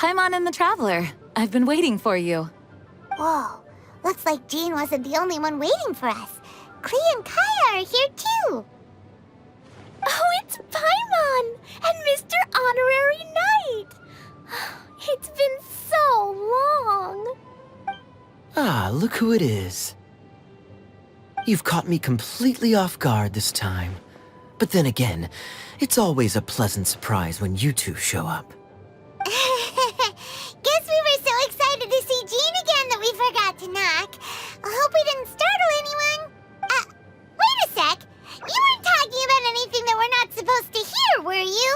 Paimon and the Traveler. I've been waiting for you. Whoa, looks like Jean wasn't the only one waiting for us. Klee and Kaya are here too. Oh, it's Paimon and Mr. Honorary Knight. It's been so long. Ah, look who it is. You've caught me completely off guard this time. But then again, it's always a pleasant surprise when you two show up. Guess we were so excited to see Jean again that we forgot to knock. I hope we didn't startle anyone. Wait a sec. You weren't talking about anything that we're not supposed to hear, were you?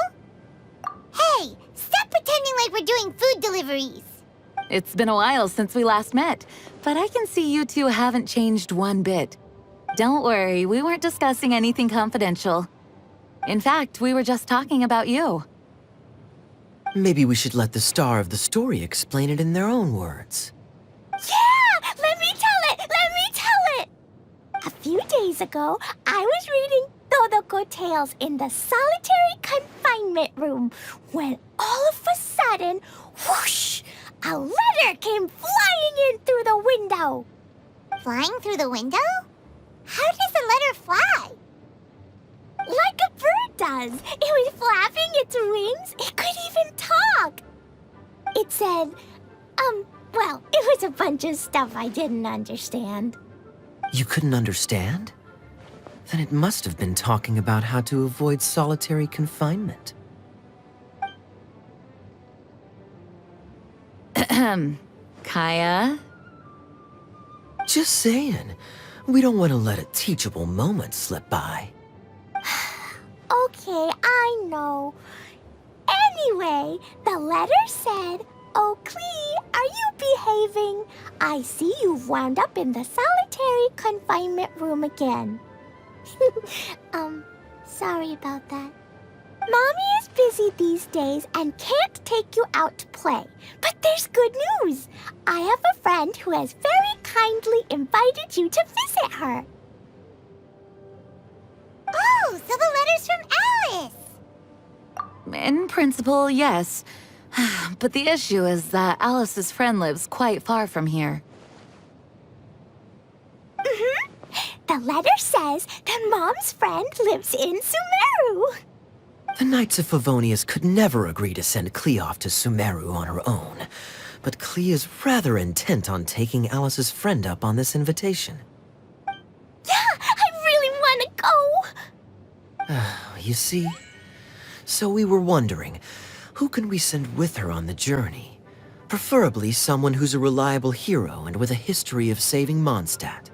Hey, stop pretending like we're doing food deliveries. It's been a while since we last met, but I can see you two haven't changed one bit. Don't worry, we weren't discussing anything confidential. In fact, we were just talking about you. Maybe we should let the star of the story explain it in their own words. Yeah! Let me tell it! Let me tell it! A few days ago, I was reading Todoko Tales in the solitary confinement room when all of a sudden, whoosh! A letter came flying in through the window. Flying through the window? How does a letter fly? Like a bird does. It was flapping its wings. It could even talk. It said, well, it was a bunch of stuff I didn't understand. You couldn't understand? Then it must have been talking about how to avoid solitary confinement. Kaya? Just saying. We don't want to let a teachable moment slip by. Okay, I know. Anyway, the letter said, "Oh, Klee, are you behaving? I see you've wound up in the solitary confinement room again." Sorry about that. Mommy is busy these days and can't take you out to play. But there's good news. I have a friend who has very kindly invited you to visit her. Oh, so the letter's from Alice. In principle, yes. But the issue is that Alice's friend lives quite far from here. The letter says that Mom's friend lives in Sumeru. The Knights of Favonius could never agree to send Klee off to Sumeru on her own. But Klee is rather intent on taking Alice's friend up on this invitation. Yeah, I really want to go. You see? So we were wondering, who can we send with her on the journey? Preferably someone who's a reliable hero and with a history of saving Mondstadt.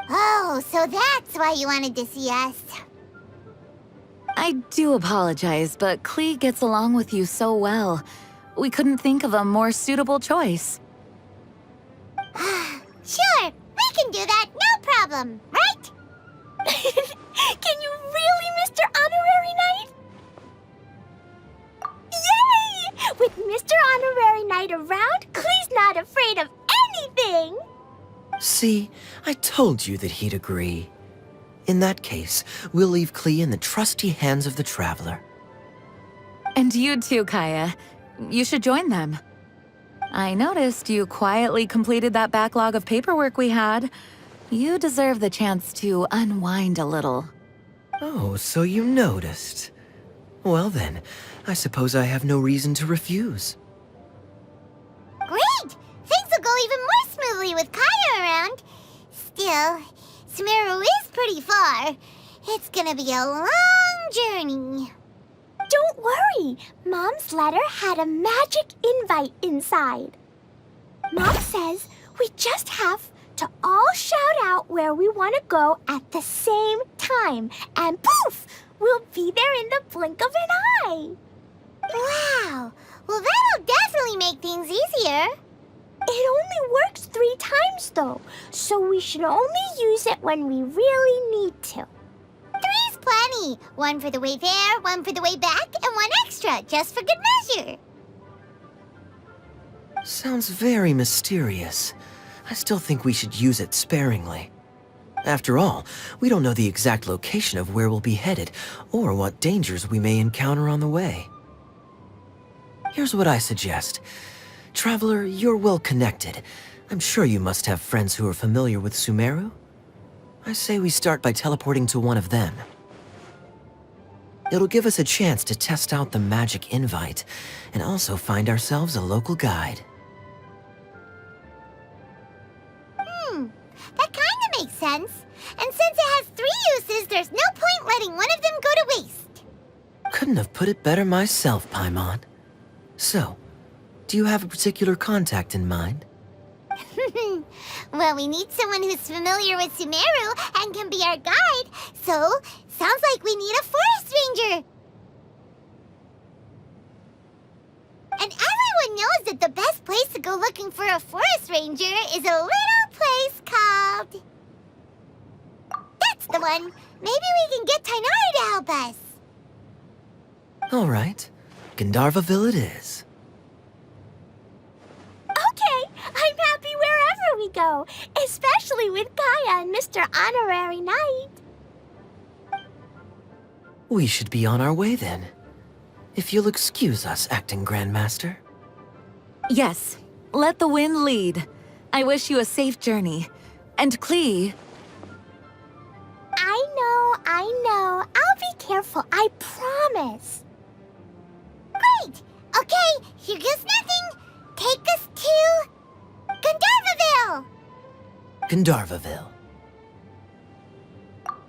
Oh, so that's why you wanted to see us. I do apologize, but Klee gets along with you so well. We couldn't think of a more suitable choice. Sure, we can do that, no problem, right? Can you really, Mr. Honorary Knight? Yay! With Mr. Honorary Knight around, Klee's not afraid of anything! See, I told you that he'd agree. In that case, we'll leave Klee in the trusty hands of the Traveler. And you too, Kaya. You should join them. I noticed you quietly completed that backlog of paperwork we had. You deserve the chance to unwind a little. Oh, so you noticed. Well then, I suppose I have no reason to refuse. Great! Things will go even more smoothly with Kaya around. Still, Sumeru is pretty far. It's gonna be a long journey. Don't worry, Mom's letter had a magic invite inside. Mom says we just have to all shout out where we want to go at the same time, and poof, we'll be there in the blink of an eye. Wow! Well, that'll definitely make things easier. It only works 3 times, though, so we should only use it when we really need to. 3's plenty. 1 for the way there, 1 for the way back, and 1 extra, just for good measure. Sounds very mysterious. I still think we should use it sparingly. After all, we don't know the exact location of where we'll be headed, or what dangers we may encounter on the way. Here's what I suggest. Traveler, you're well connected. I'm sure you must have friends who are familiar with Sumeru. I say we start by teleporting to one of them. It'll give us a chance to test out the magic invite, and also find ourselves a local guide. That kinda makes sense. And since it has 3 uses, there's no point letting one of them go to waste. Couldn't have put it better myself, Paimon. So, do you have a particular contact in mind? Well, we need someone who's familiar with Sumeru and can be our guide, so sounds like we need a forest ranger. And everyone knows that the best place to go looking for a forest ranger is a little place called... That's the one! Maybe we can get Tainari to help us. All right. Gandharvaville it is. Okay, I'm happy wherever we go, especially with Kaya and Mr. Honorary Knight. We should be on our way then. If you'll excuse us, Acting Grandmaster. Yes, let the wind lead. I wish you a safe journey. And Klee, I know. I'll be careful, I promise. Great! Okay, here goes nothing. Take us to... Gandharvaville! Gandharvaville.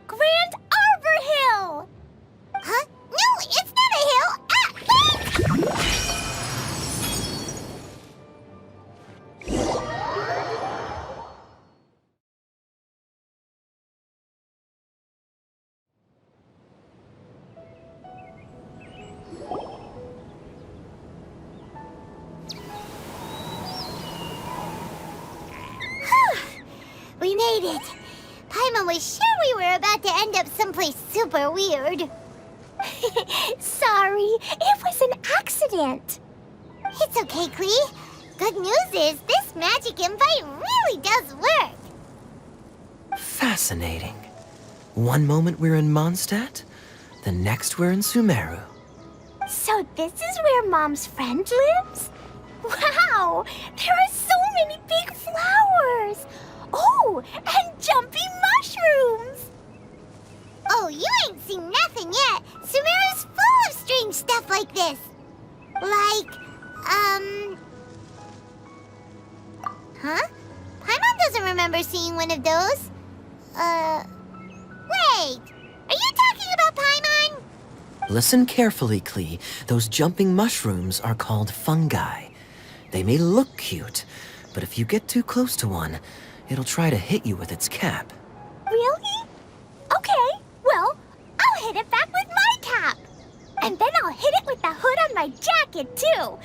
Grand Arbor Hill! Huh? No, it's not a hill! We made it. Paimon was sure we were about to end up someplace super weird. Sorry, it was an accident. It's okay, Klee. Good news is this magic invite really does work. Fascinating. One moment we're in Mondstadt, the next we're in Sumeru. So this is where Mom's friend lives? Wow, there are so many big flowers. Oh, and jumpy mushrooms. Oh, you ain't seen nothing yet. Sumeru's full of strange stuff like this. Like, Huh? Paimon doesn't remember seeing one of those. Wait. Are you talking about Paimon? Listen carefully, Klee. Those jumping mushrooms are called fungi. They may look cute, but if you get too close to one, it'll try to hit you with its cap. Really? Okay, well, I'll hit it back with my cap. And then I'll hit it with the hood on my jacket, too.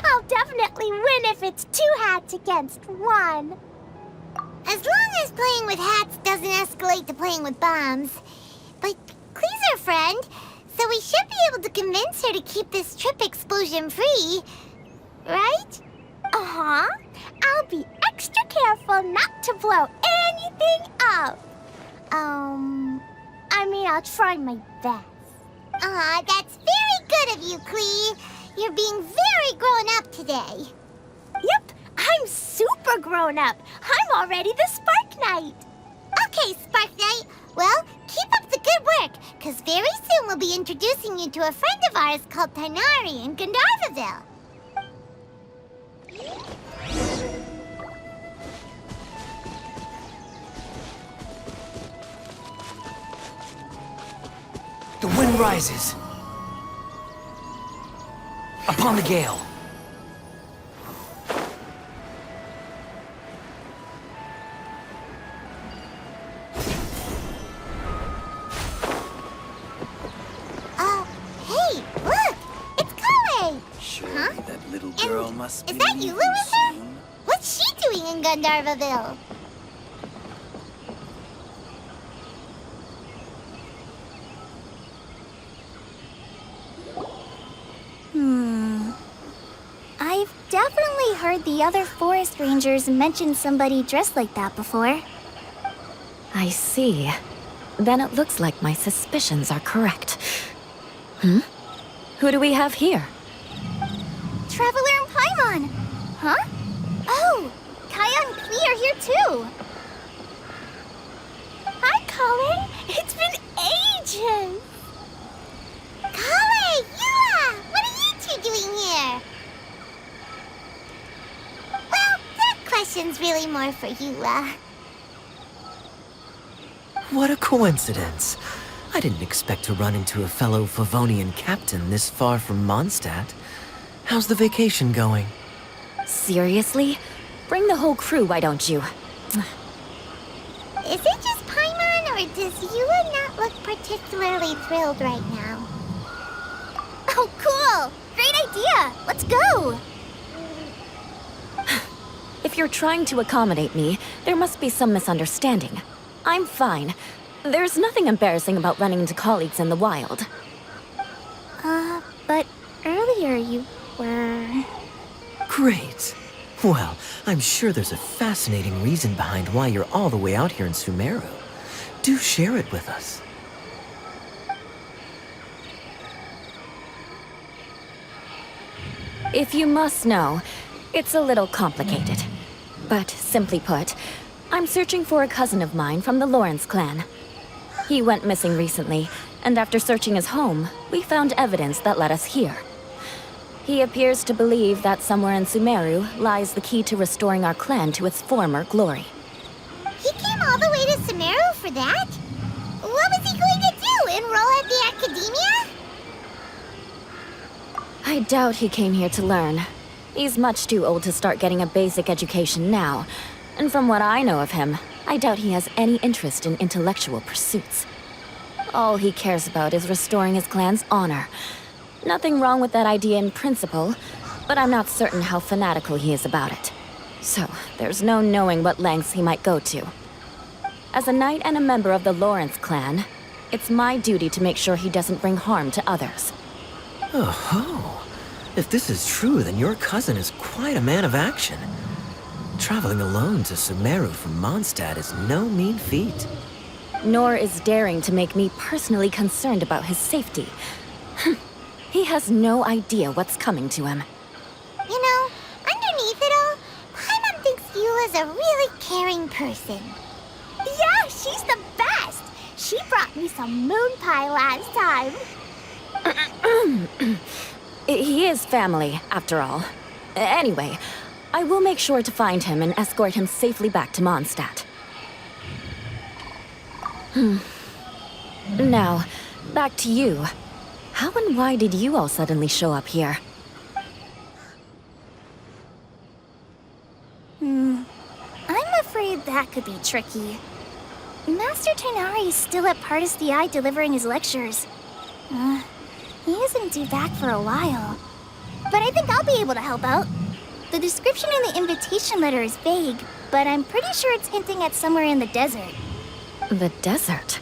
I'll definitely win if it's 2 hats against 1. As long as playing with hats doesn't escalate to playing with bombs. But Klee's our friend, so we should be able to convince her to keep this trip explosion-free. Right? Uh-huh. I'll be extra careful not to blow anything up. I'll try my best. Aw, that's very good of you, Klee. You're being very grown up today. Yep, I'm super grown up. I'm already the Spark Knight. Okay, Spark Knight. Well, keep up the good work, because very soon we'll be introducing you to a friend of ours called Tainari in Gandharvaville. The wind rises. Upon the gale. Hey, look! It's Kale! Sure, Huh? that little girl must be Is that you, leaving Louisa? soon. What's she doing in Gandharvaville? I've definitely heard the other forest rangers mention somebody dressed like that before. I see. Then it looks like my suspicions are correct. Who do we have here? Traveler and Paimon! Huh? Oh, Kaya and Klee are here too! Hi, Kale! It's been ages! Kale, Yua! What are you two doing here? Well, that question's really more for Yua. What a coincidence. I didn't expect to run into a fellow Favonian captain this far from Mondstadt. How's the vacation going? Seriously? Bring the whole crew, why don't you? Is it just Paimon, or does Yua not look particularly thrilled right now? Oh, cool! Great idea! Let's go! If you're trying to accommodate me, there must be some misunderstanding. I'm fine. There's nothing embarrassing about running into colleagues in the wild. But earlier you were... Great. Well, I'm sure there's a fascinating reason behind why you're all the way out here in Sumeru. Do share it with us. If you must know, it's a little complicated. But simply put, I'm searching for a cousin of mine from the Lawrence clan. He went missing recently, and after searching his home, we found evidence that led us here. He appears to believe that somewhere in Sumeru lies the key to restoring our clan to its former glory. He came all the way to Sumeru for that? What was he going to do, enroll at the academia? I doubt he came here to learn. He's much too old to start getting a basic education now. And from what I know of him, I doubt he has any interest in intellectual pursuits. All he cares about is restoring his clan's honor. Nothing wrong with that idea in principle, but I'm not certain how fanatical he is about it. So, there's no knowing what lengths he might go to. As a knight and a member of the Lawrence clan, it's my duty to make sure he doesn't bring harm to others. Oh-ho. If this is true, then your cousin is quite a man of action. Traveling alone to Sumeru from Mondstadt is no mean feat. Nor is daring to make me personally concerned about his safety. He has no idea what's coming to him. You know, underneath it all, Paimon thinks Yua's a really caring person. Yeah, she's the best! She brought me some moon pie last time. He is family, after all. Anyway, I will make sure to find him and escort him safely back to Mondstadt. Now, back to you. How and why did you all suddenly show up here? I'm afraid that could be tricky. Master Tighnari is still at Partis the Eye delivering his lectures. He isn't due back for a while. But I think I'll be able to help out. The description in the invitation letter is vague, but I'm pretty sure it's hinting at somewhere in the desert. The desert?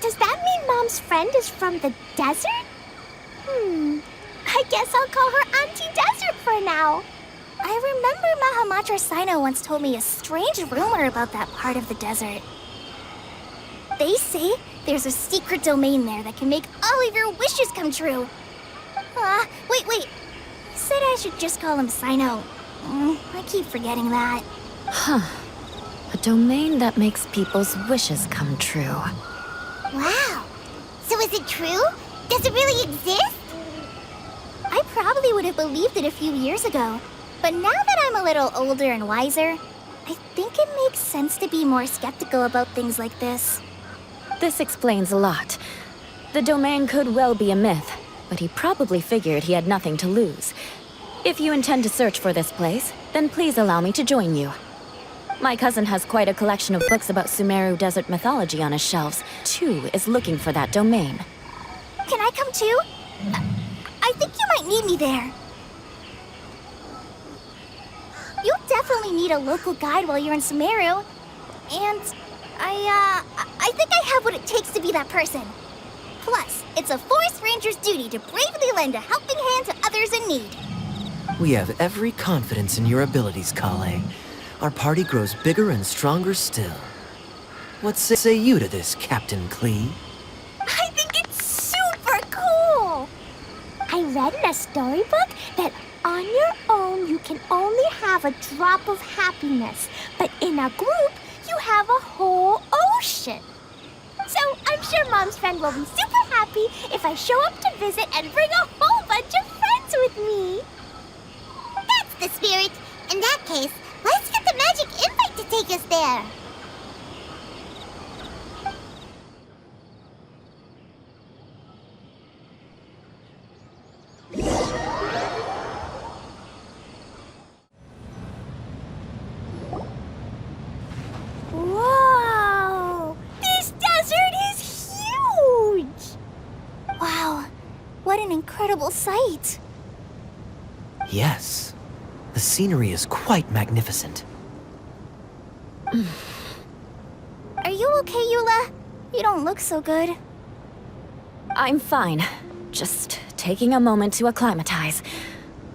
Does that mean Mom's friend is from the desert? I guess I'll call her Auntie Desert for now. I remember Mahamatra Sino once told me a strange rumor about that part of the desert. They say there's a secret domain there that can make all of your wishes come true. Wait. He said I should just call him Sino. I keep forgetting that. A domain that makes people's wishes come true. Wow. So is it true? Does it really exist? I probably would have believed it a few years ago. But now that I'm a little older and wiser, I think it makes sense to be more skeptical about things like this. This explains a lot. The domain could well be a myth, but he probably figured he had nothing to lose. If you intend to search for this place, then please allow me to join you. My cousin has quite a collection of books about Sumeru desert mythology on his shelves. Too is looking for that domain. Can I come too? I think you might need me there. You'll definitely need a local guide while you're in Sumeru. And I think I have what it takes to be that person. Plus, it's a forest ranger's duty to bravely lend a helping hand to others in need. We have every confidence in your abilities, Kale. Our party grows bigger and stronger still. What say you to this, Captain Klee? I think it's super cool! I read an in a storybook that on your own you can only have a drop of happiness, but in a group you have a whole ocean. So I'm sure Mom's friend will be super happy if I show up to visit and bring a whole bunch of friends with me. That's the spirit. In that case, let's get the magic invite to take us there. Whoa! This desert is huge! Wow, what an incredible sight. Yes, the scenery is quite magnificent. Are you okay, Eula? You don't look so good. I'm fine. Just taking a moment to acclimatize.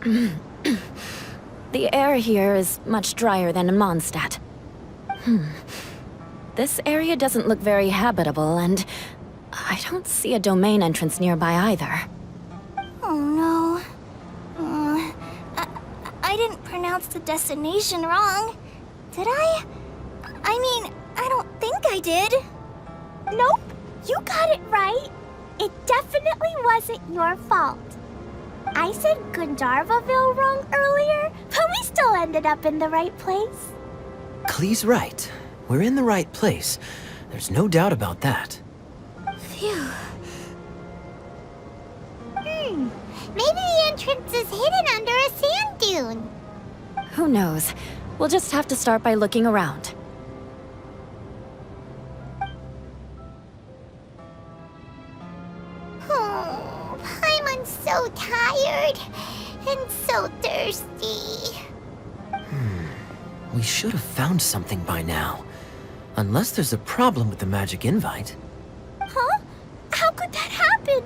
The air here is much drier than in Mondstadt. This area doesn't look very habitable, and I don't see a domain entrance nearby either. Oh no. I didn't pronounce the destination wrong. Did I? I mean, I don't think I did. Nope, you got it right. It definitely wasn't your fault. I said Gundharvaville wrong earlier, but we still ended up in the right place. Klee's right. We're in the right place. There's no doubt about that. Phew. Maybe the entrance is hidden under a sand dune. Who knows? We'll just have to start by looking around. Oh, Paimon's so tired and so thirsty. We should have found something by now. Unless there's a problem with the magic invite. Huh? How could that happen?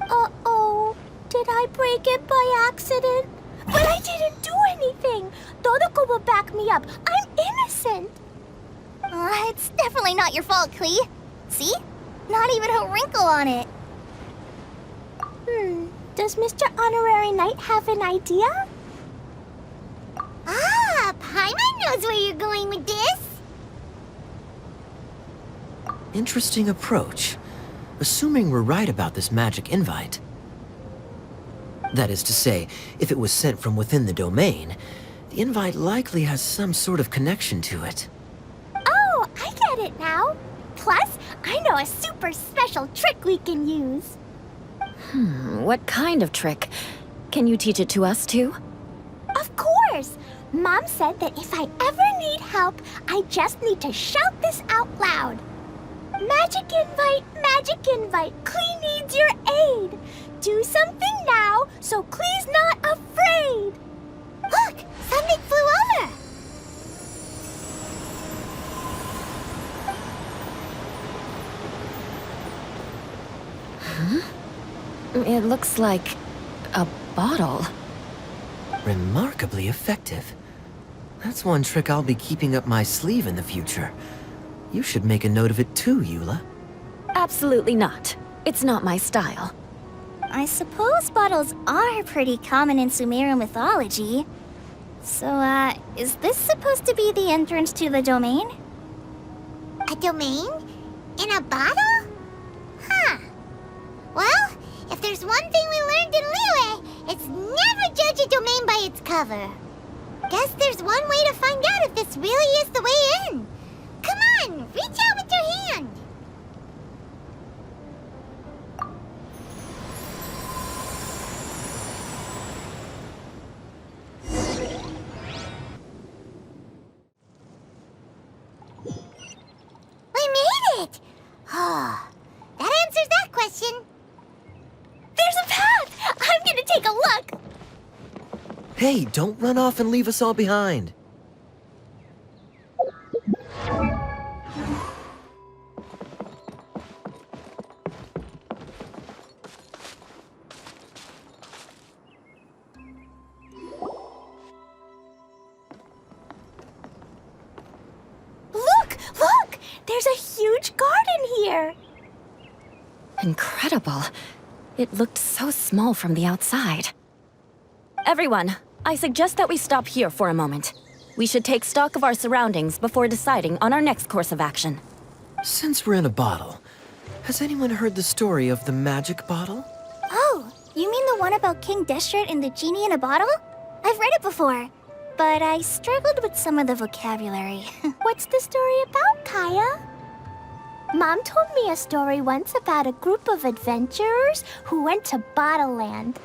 Uh-oh. Did I break it by accident? But I didn't do anything. Todoko will back me up. I'm innocent. It's definitely not your fault, Klee. See? Not even a wrinkle on it. Does Mr. Honorary Knight have an idea? Ah, Paimon knows where you're going with this. Interesting approach. Assuming we're right about this magic invite. That is to say, if it was sent from within the domain, the invite likely has some sort of connection to it. Oh, I get it now. Plus, I know a super special trick we can use. What kind of trick? Can you teach it to us too? Of course! Mom said that if I ever need help, I just need to shout this out loud. Magic invite, Klee needs your aid. Do something now, so Klee's not afraid. Look, something flew over. It looks like a bottle. Remarkably effective. That's one trick I'll be keeping up my sleeve in the future. You should make a note of it too, Eula. Absolutely not. It's not my style. I suppose bottles are pretty common in Sumerian mythology. So, is this supposed to be the entrance to the domain? A domain? In a bottle? Huh. Well, if there's one thing we learned in Liyue, it's never judge a domain by its cover. Guess there's one way to find out if this really is the way in. Come on, reach out with your hand. We made it! Oh, that answers that question. There's a path! I'm gonna take a look! Hey, don't run off and leave us all behind. Look! There's a huge garden here! Incredible. It looked so small from the outside. Everyone, I suggest that we stop here for a moment. We should take stock of our surroundings before deciding on our next course of action. Since we're in a bottle, has anyone heard the story of the magic bottle? Oh, you mean the one about King Destret and the genie in a bottle? I've read it before, but I struggled with some of the vocabulary. What's the story about, Kaya? Mom told me a story once about a group of adventurers who went to Bottle Land.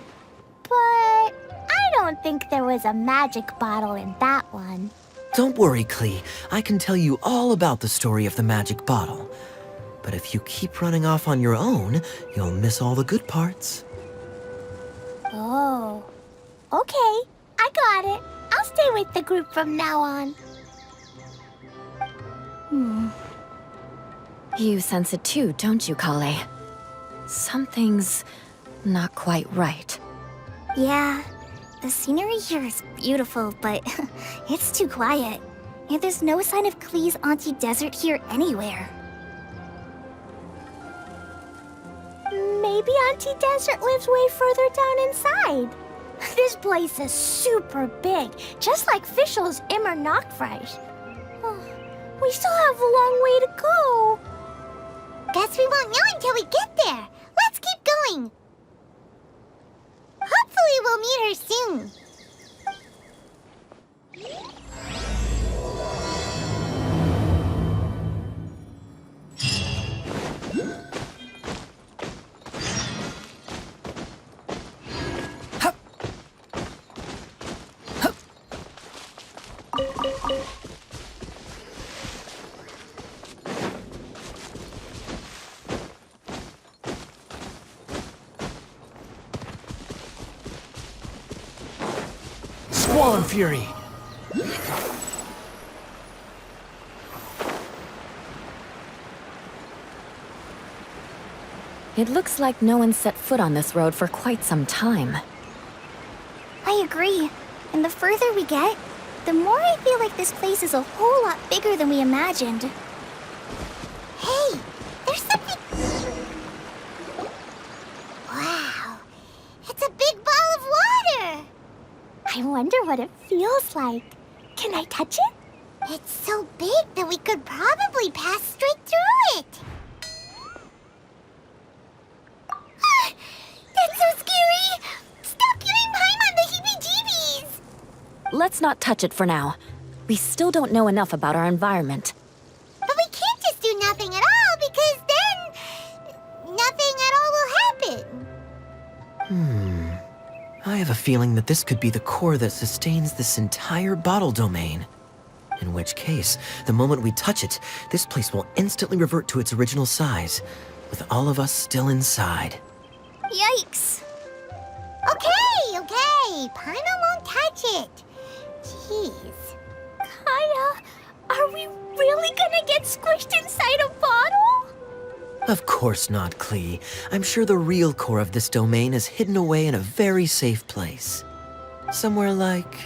But I don't think there was a magic bottle in that one. Don't worry, Klee. I can tell you all about the story of the magic bottle. But if you keep running off on your own, you'll miss all the good parts. Oh, okay. I got it. I'll stay with the group from now on. You sense it too, don't you, Kale? Something's not quite right. Yeah, the scenery here is beautiful, but it's too quiet. And there's no sign of Klee's Auntie Desert here anywhere. Maybe Auntie Desert lives way further down inside. This place is super big, just like Fischl's Immer Nachtreich. We still have a long way to go. Guess we won't know until we get there. Let's keep going. Hopefully we'll meet her soon. Squall and Fury! It looks like no one set foot on this road for quite some time. I agree. And the further we get, the more I feel like this place is a whole lot bigger than we imagined. Hey, there's something... Wow, it's a big ball of water. I wonder what it feels like. Can I touch it? It's so big that we could probably pass straight through it. That's so scary! Stop giving Paimon the heebie-jeebies! Let's not touch it for now. We still don't know enough about our environment. But we can't just do nothing at all, because then... nothing at all will happen. I have a feeling that this could be the core that sustains this entire bottle domain. In which case, the moment we touch it, this place will instantly revert to its original size, with all of us still inside. Yikes! Okay. Paimon won't touch it. Jeez. Kaya, are we really gonna get squished inside a bottle? Of course not, Klee. I'm sure the real core of this domain is hidden away in a very safe place. Somewhere like...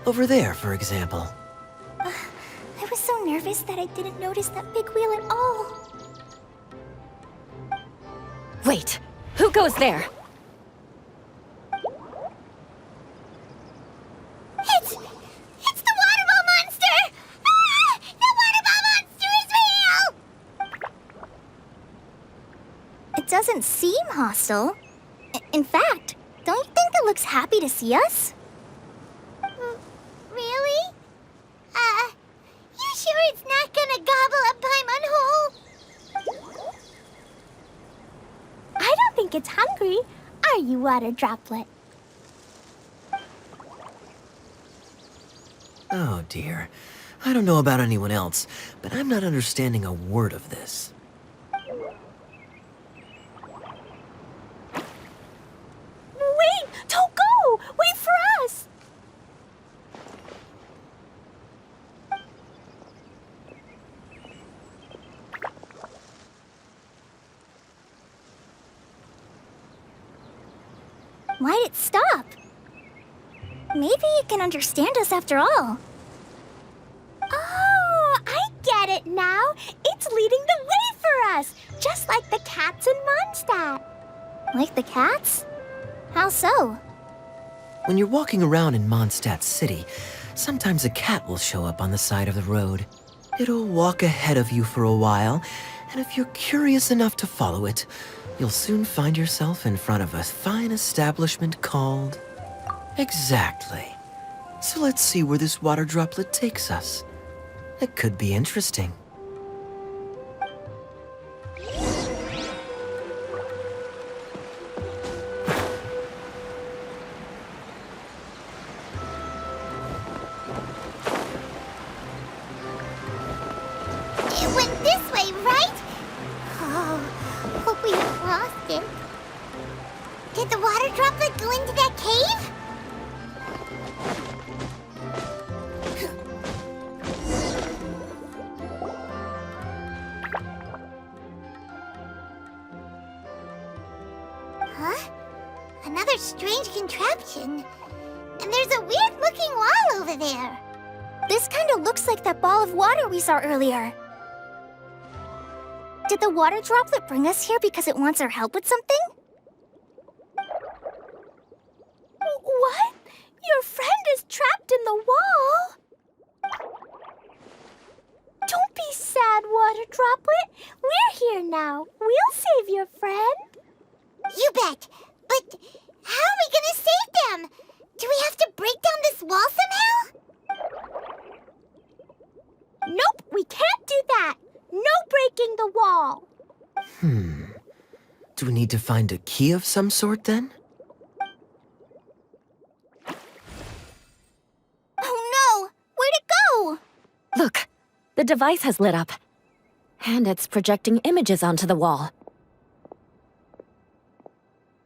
over there, for example. I was so nervous that I didn't notice that big wheel at all. Wait, who goes there? It's the water ball monster! Ah! The water ball monster is real! It doesn't seem hostile. In fact, don't you think it looks happy to see us? Really? You sure it's not gonna gobble up Paimon whole? I don't think it's hungry. Are you, Water Droplet? Oh dear. I don't know about anyone else, but I'm not understanding a word of this. Wait! Don't go! Wait for us! Why'd it stop? Maybe it can understand us after all. Oh, I get it now. It's leading the way for for us, just like the cats in Mondstadt. Like the cats? How so? When you're walking around in Mondstadt City, sometimes a cat will show up on the side of the road. It'll walk ahead of you for a while, and if you're curious enough to follow it, you'll soon find yourself in front of a fine establishment called... Exactly. So let's see where this water droplet takes us. It could be interesting. It went this way, right? Oh, hope we haven't crossed it. Did the water droplet go into that cave? Huh? Another strange contraption. And there's a weird-looking wall over there. This kind of looks like that ball of water we saw earlier. Did the water droplet bring us here because it wants our help with something? What? Your friend is trapped in the wall? Don't be sad, water droplet. We're here now. We'll save your friend. You bet. But how are we gonna save them? Do we have to break down this wall somehow? Nope, we can't do that. No breaking the wall. Do we need to find a key of some sort then? Oh no! Where'd it go? Look, the device has lit up. And it's projecting images onto the wall.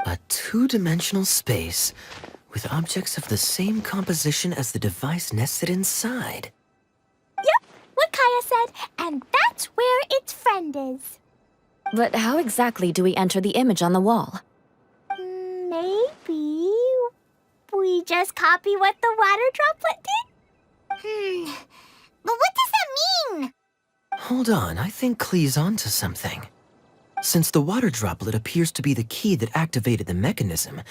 A two-dimensional space with objects of the same composition as the device nested inside. Yep, what Kaya said, and that's where its friend is. But how exactly do we enter the image on the wall? Maybe we just copy what the water droplet did? But what does that mean? Hold on, I think Klee's onto something. Since the water droplet appears to be the key that activated the mechanism,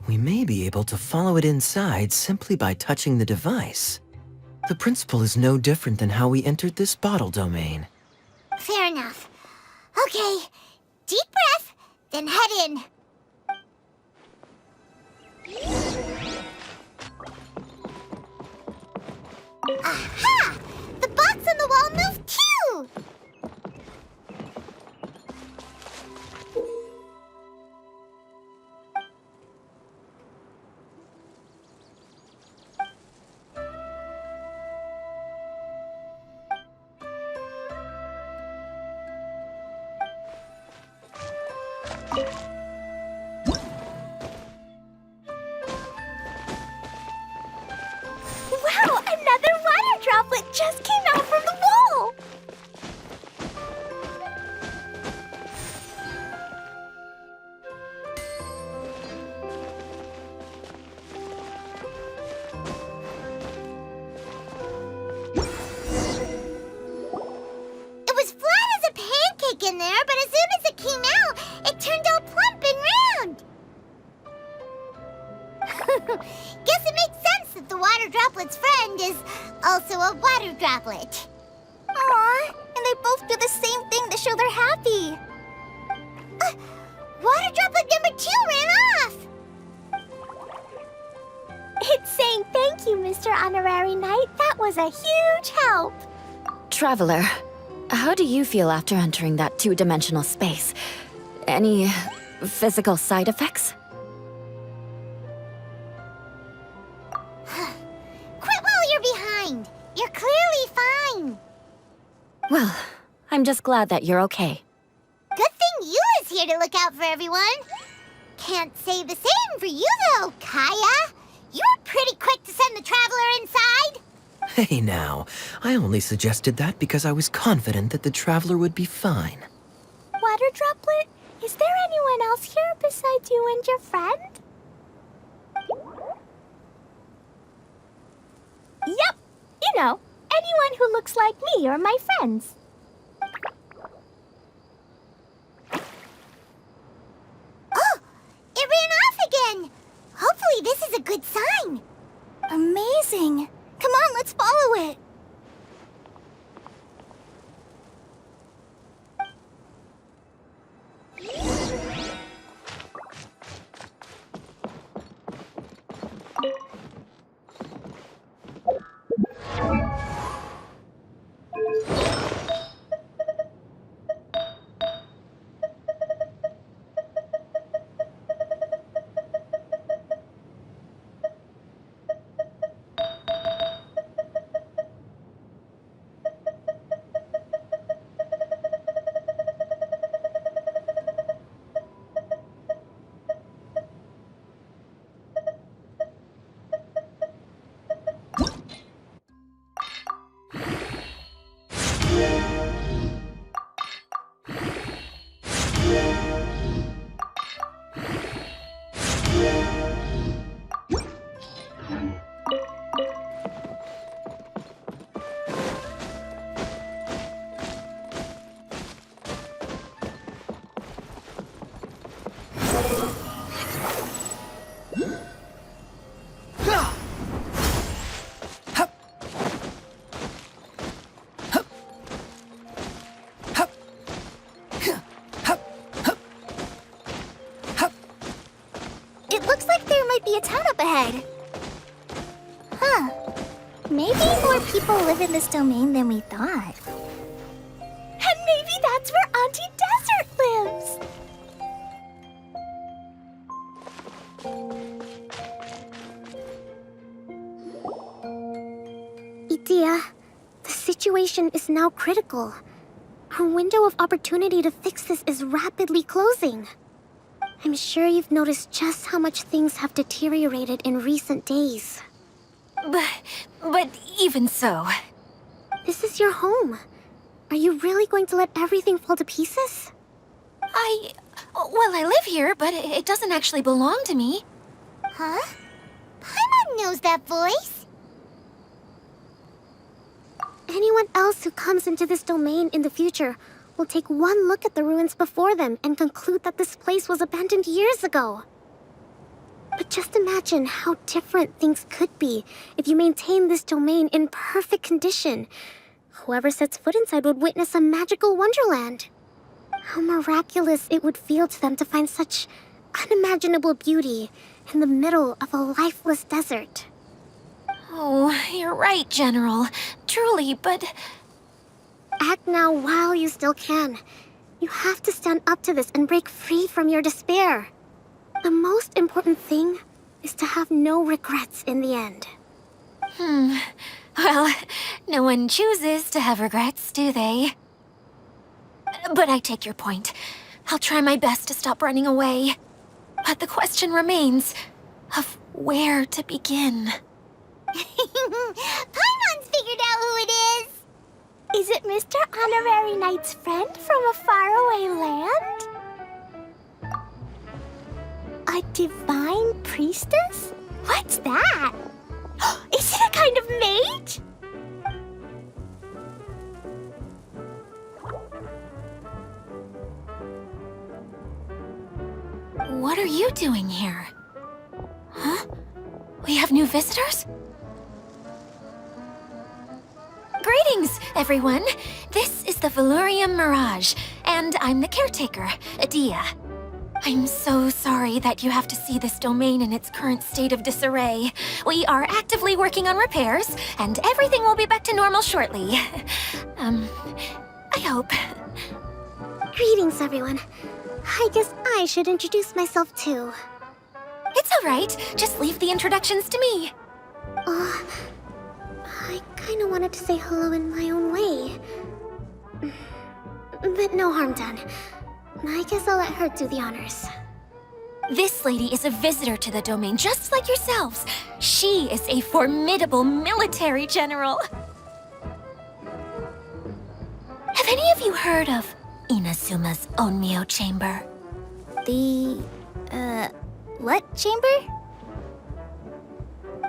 we may be able to follow it inside simply by touching the device. The principle is no different than how we entered this bottle domain. Fair enough. Okay, deep breath, then head in. Aha! The box on the wall moved too! Wow, another water droplet just came out from the wall! It was flat as a pancake in there, but as soon as it came out, it turned all plump and round. Guess it makes sense that the water droplet's friend is also a water droplet. Aw, and they both do the same thing to show they're happy. Water droplet number 2 ran off. It's saying thank you, Mr. Honorary Knight. That was a huge help. Traveler, how do you feel after entering that two-dimensional space? Any physical side effects? Quit while you're behind. You're clearly fine. Well, I'm just glad that you're okay. Good thing you is here to look out for everyone. Can't say the same for you, though, Kaya. You were pretty quick to send the Traveler inside. Hey now, I only suggested that because I was confident that the traveler would be fine. Water droplet, is there anyone else here besides you and your friend? Yep, you know, anyone who looks like me or my friends. a good sign. Amazing. Come on, let's follow it. It looks like there might be a town up ahead. Huh. Maybe more people live in this domain than we thought. And maybe that's where Auntie Desert lives. Idia, the situation is now critical. Our window of opportunity to fix this is rapidly closing. I'm sure you've noticed just how much things have deteriorated in recent days. But even so... This is your home. Are you really going to let everything fall to pieces? Well, I live here, but it doesn't actually belong to me. Huh? Paimon knows that voice. Anyone else who comes into this domain in the future will take one look at the ruins before them and conclude that this place was abandoned years ago. But just imagine how different things could be if you maintain this domain in perfect condition. Whoever sets foot inside would witness a magical wonderland. How miraculous it would feel to them to find such unimaginable beauty in the middle of a lifeless desert. Oh, you're right, General. Truly, but... Act now while you still can. You have to stand up to this and break free from your despair. The most important thing is to have no regrets in the end. Well, no one chooses to have regrets, do they? But I take your point. I'll try my best to stop running away. But the question remains of where to begin. Paimon's figured out who it is. Is it Mr. Honorary Knight's friend from a faraway land? A divine priestess? What's that? Is it a kind of mage? What are you doing here? Huh? We have new visitors? Greetings, everyone. This is the Veluriyam Mirage, and I'm the caretaker, Adia. I'm so sorry that you have to see this domain in its current state of disarray. We are actively working on repairs, and everything will be back to normal shortly. I hope. Greetings, everyone. I guess I should introduce myself too. It's all right. Just leave the introductions to me. I kinda wanted to say hello in my own way. But no harm done. I guess I'll let her do the honors. This lady is a visitor to the domain, just like yourselves. She is a formidable military general. Have any of you heard of Inazuma's Onmyo Chamber? What chamber?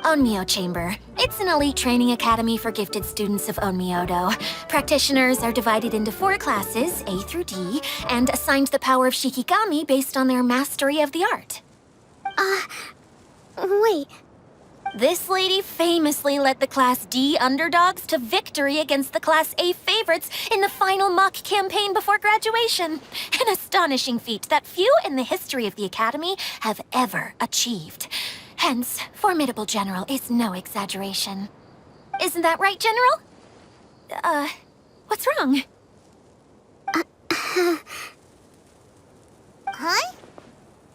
Onmyo Chamber. It's an elite training academy for gifted students of Onmyodo. Practitioners are divided into 4 classes, A through D, and assigned the power of Shikigami based on their mastery of the art. Wait, This lady famously led the Class D underdogs to victory against the Class A favorites in the final mock campaign before graduation. An astonishing feat that few in the history of the Academy have ever achieved. Hence, formidable general is no exaggeration. Isn't that right, General? What's wrong? Huh?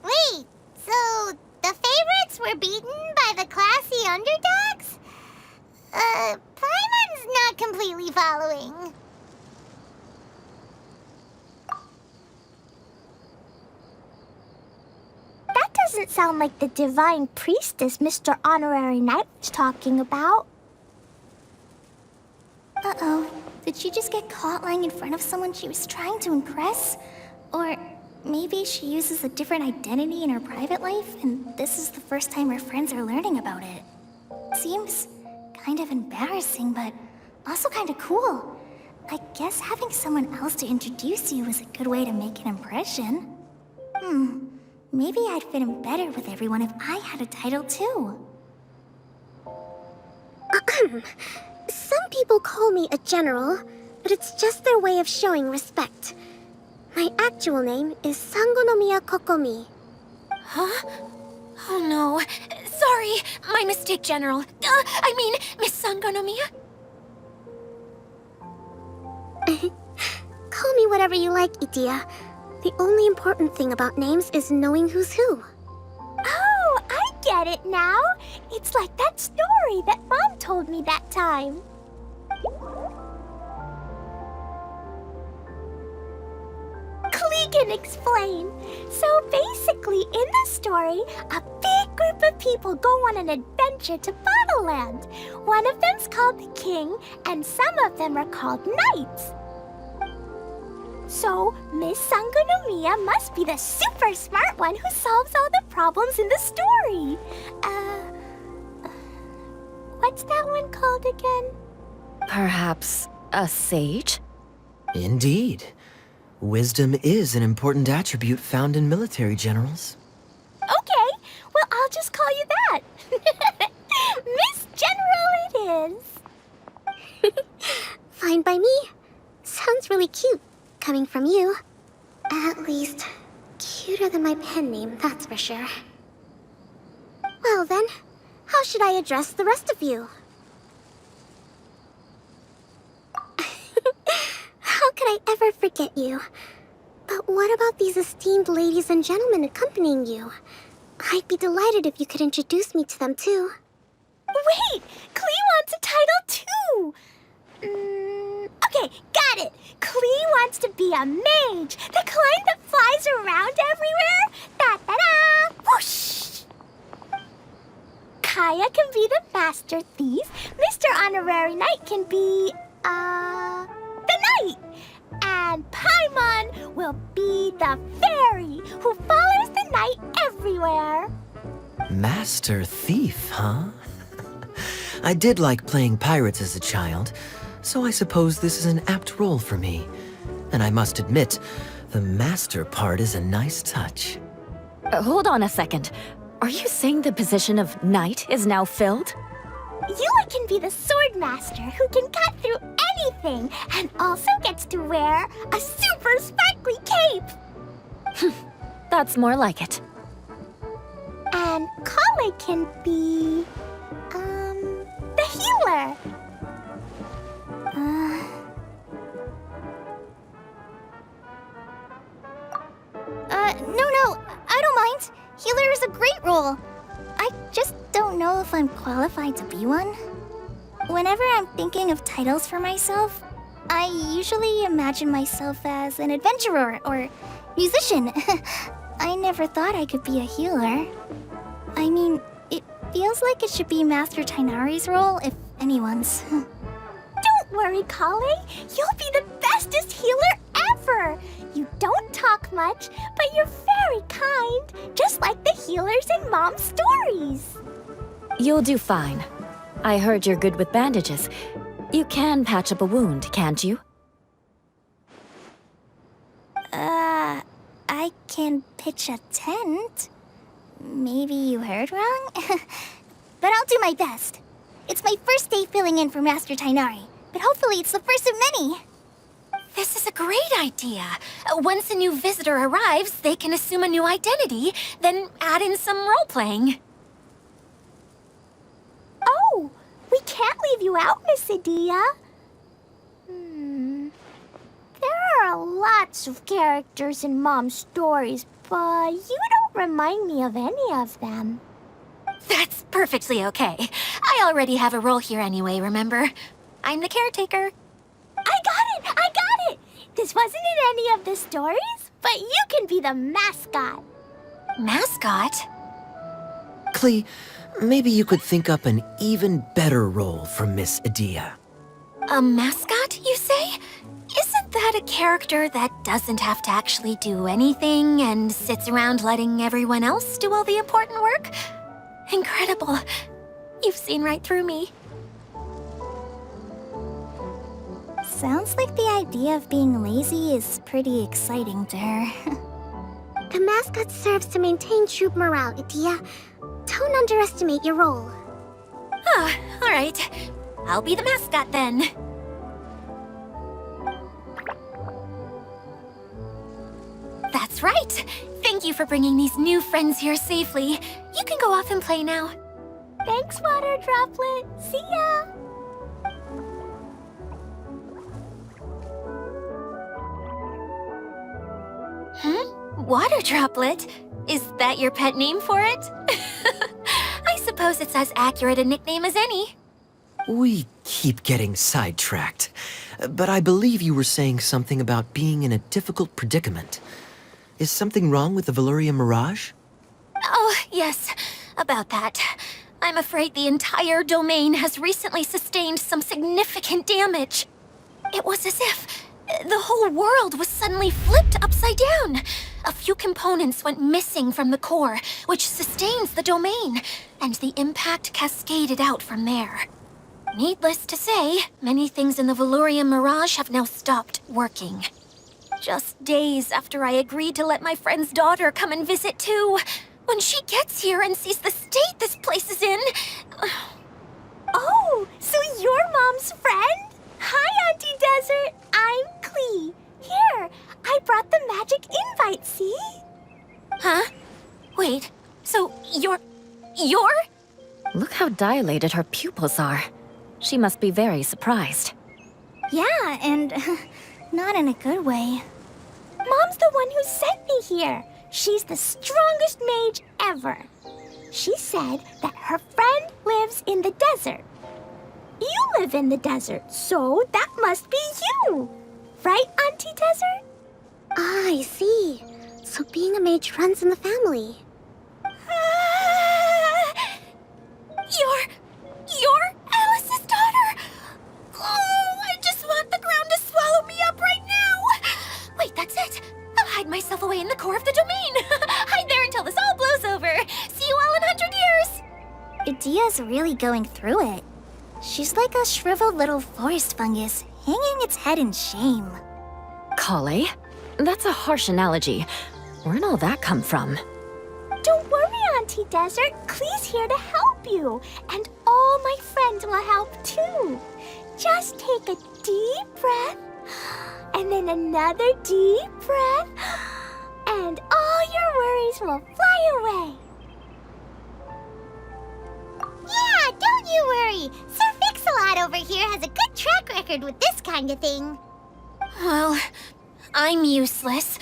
Wait, so the favorites were beaten by the classy underdogs? Paimon's not completely following. that doesn't sound like the divine priestess Mr. Honorary Knight was talking about. Uh-oh. Did she just get caught lying in front of someone she was trying to impress? Or maybe she uses a different identity in her private life, and this is the first time her friends are learning about it. Seems kind of embarrassing, but also kind of cool. I guess having someone else to introduce you is a good way to make an impression. Maybe I'd fit in better with everyone if I had a title too. Some people call me a general, but it's just their way of showing respect. My actual name is Sangonomiya Kokomi. Huh? Oh no. Sorry, my mistake, General. I mean, Miss Sangonomiya? Call me whatever you like, Itia. The only important thing about names is knowing who's who. Oh, I get it now. It's like that story that Mom told me that time. Klee can explain. So basically, in the story, a big group of people go on an adventure to Bottleland. One of them's called the King, and some of them are called Knights. So, Miss Sangonomiya must be the super smart one who solves all the problems in the story. What's that one called again? Perhaps a sage? Indeed. Wisdom is an important attribute found in military generals. Okay, well, I'll just call you that. Miss General it is. Fine by me. Sounds really cute, coming from you. At least, cuter than my pen name, that's for sure. Well then, how should I address the rest of you? How could I ever forget you? But what about these esteemed ladies and gentlemen accompanying you? I'd be delighted if you could introduce me to them too. Wait! Klee wants a title too! Okay, got it! Klee wants to be a mage! The kind that flies around everywhere! Da-da-da! Whoosh! Kaya can be the master thief. Mr. Honorary Knight can be, the knight. And Paimon will be the fairy who follows the knight everywhere. Master Thief, huh? I did like playing pirates as a child, so I suppose this is an apt role for me. And I must admit, the master part is a nice touch. Hold on a second. Are you saying the position of knight is now filled? Yula can be the sword master who can cut through anything and also gets to wear a super sparkly cape. That's more like it. And Kale can be, the healer. No, I don't mind. Healer is a great role. I just don't know if I'm qualified to be one. Whenever I'm thinking of titles for myself, I usually imagine myself as an adventurer or musician. I never thought I could be a healer. I mean, it feels like it should be Master Tainari's role, if anyone's. Don't worry, Kale. You'll be the bestest healer ever. You don't talk much, but you're very kind, just like the healers in Mom's stories. You'll do fine. I heard you're good with bandages. You can patch up a wound, can't you? I can pitch a tent. maybe you heard wrong? But I'll do my best. It's my first day filling in for Master Tainari, but hopefully it's the first of many. This is a great idea. Once a new visitor arrives, they can assume a new identity, then add in some role-playing. Oh, we can't leave you out, Miss Adia. There are lots of characters in Mom's stories, but you don't remind me of any of them. That's perfectly okay. I already have a role here anyway, remember? I'm the caretaker. I got it! This wasn't in any of the stories, but you can be the mascot. Mascot? Klee, maybe you could think up an even better role for Miss Adia. A mascot, you say? Isn't that a character that doesn't have to actually do anything and sits around letting everyone else do all the important work? Incredible. You've seen right through me. Sounds like the idea of being lazy is pretty exciting to her. The mascot serves to maintain troop morale, Adia. Don't underestimate your role. Ah, all right. I'll be the mascot then. That's right. Thank you for bringing these new friends here safely. You can go off and play now. Thanks, Water Droplet. See ya! Water Droplet? Is that your pet name for it? I suppose it's as accurate a nickname as any. We keep getting sidetracked, but I believe you were saying something about being in a difficult predicament. Is something wrong with the Veluriyam Mirage? Oh, yes, about that. I'm afraid the entire domain has recently sustained some significant damage. It was as if the whole world was suddenly flipped upside down. A few components went missing from the core, which sustains the domain, and the impact cascaded out from there. Needless to say, many things in the Veluriyam Mirage have now stopped working. Just days after I agreed to let my friend's daughter come and visit too. When she gets here and sees the state this place is in... Oh, so you're Mom's friend? Hi, Auntie Desert. I'm Klee. Here, I brought the magic invite, see? Huh? Wait, so you're... Look how dilated her pupils are. She must be very surprised. Yeah, and not in a good way. Mom's the one who sent me here. She's the strongest mage ever. She said that her friend lives in the desert. You live in the desert, so that must be you. Right, Auntie Desert? Ah, I see. So being a mage runs in the family. You're Alice's daughter! Oh, I just want the ground to swallow me up right now! Wait, that's it! I'll hide myself away in the core of the domain! Hide there until this all blows over! See you all in 100 years! Adia's really going through it. She's like a shriveled little forest fungus, hanging its head in shame. Kale? That's a harsh analogy. Where'd all that come from? Don't worry, Auntie Desert. Klee's here to help you. And all my friends will help too. Just take a deep breath, and then another deep breath, and all your worries will fly away. Yeah, don't you worry. Sir Fix-a-Lot over here has a good track record with this kind of thing. Well, I'm useless,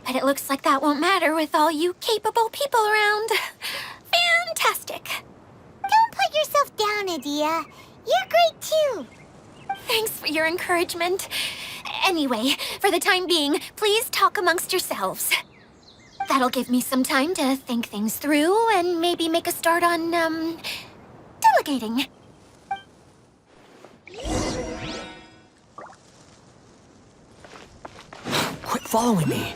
but it looks like that won't matter with all you capable people around. Fantastic. Don't put yourself down, Adia. You're great too. Thanks for your encouragement. Anyway, for the time being, please talk amongst yourselves. That'll give me some time to think things through and maybe make a start on, delegating. Quit following me.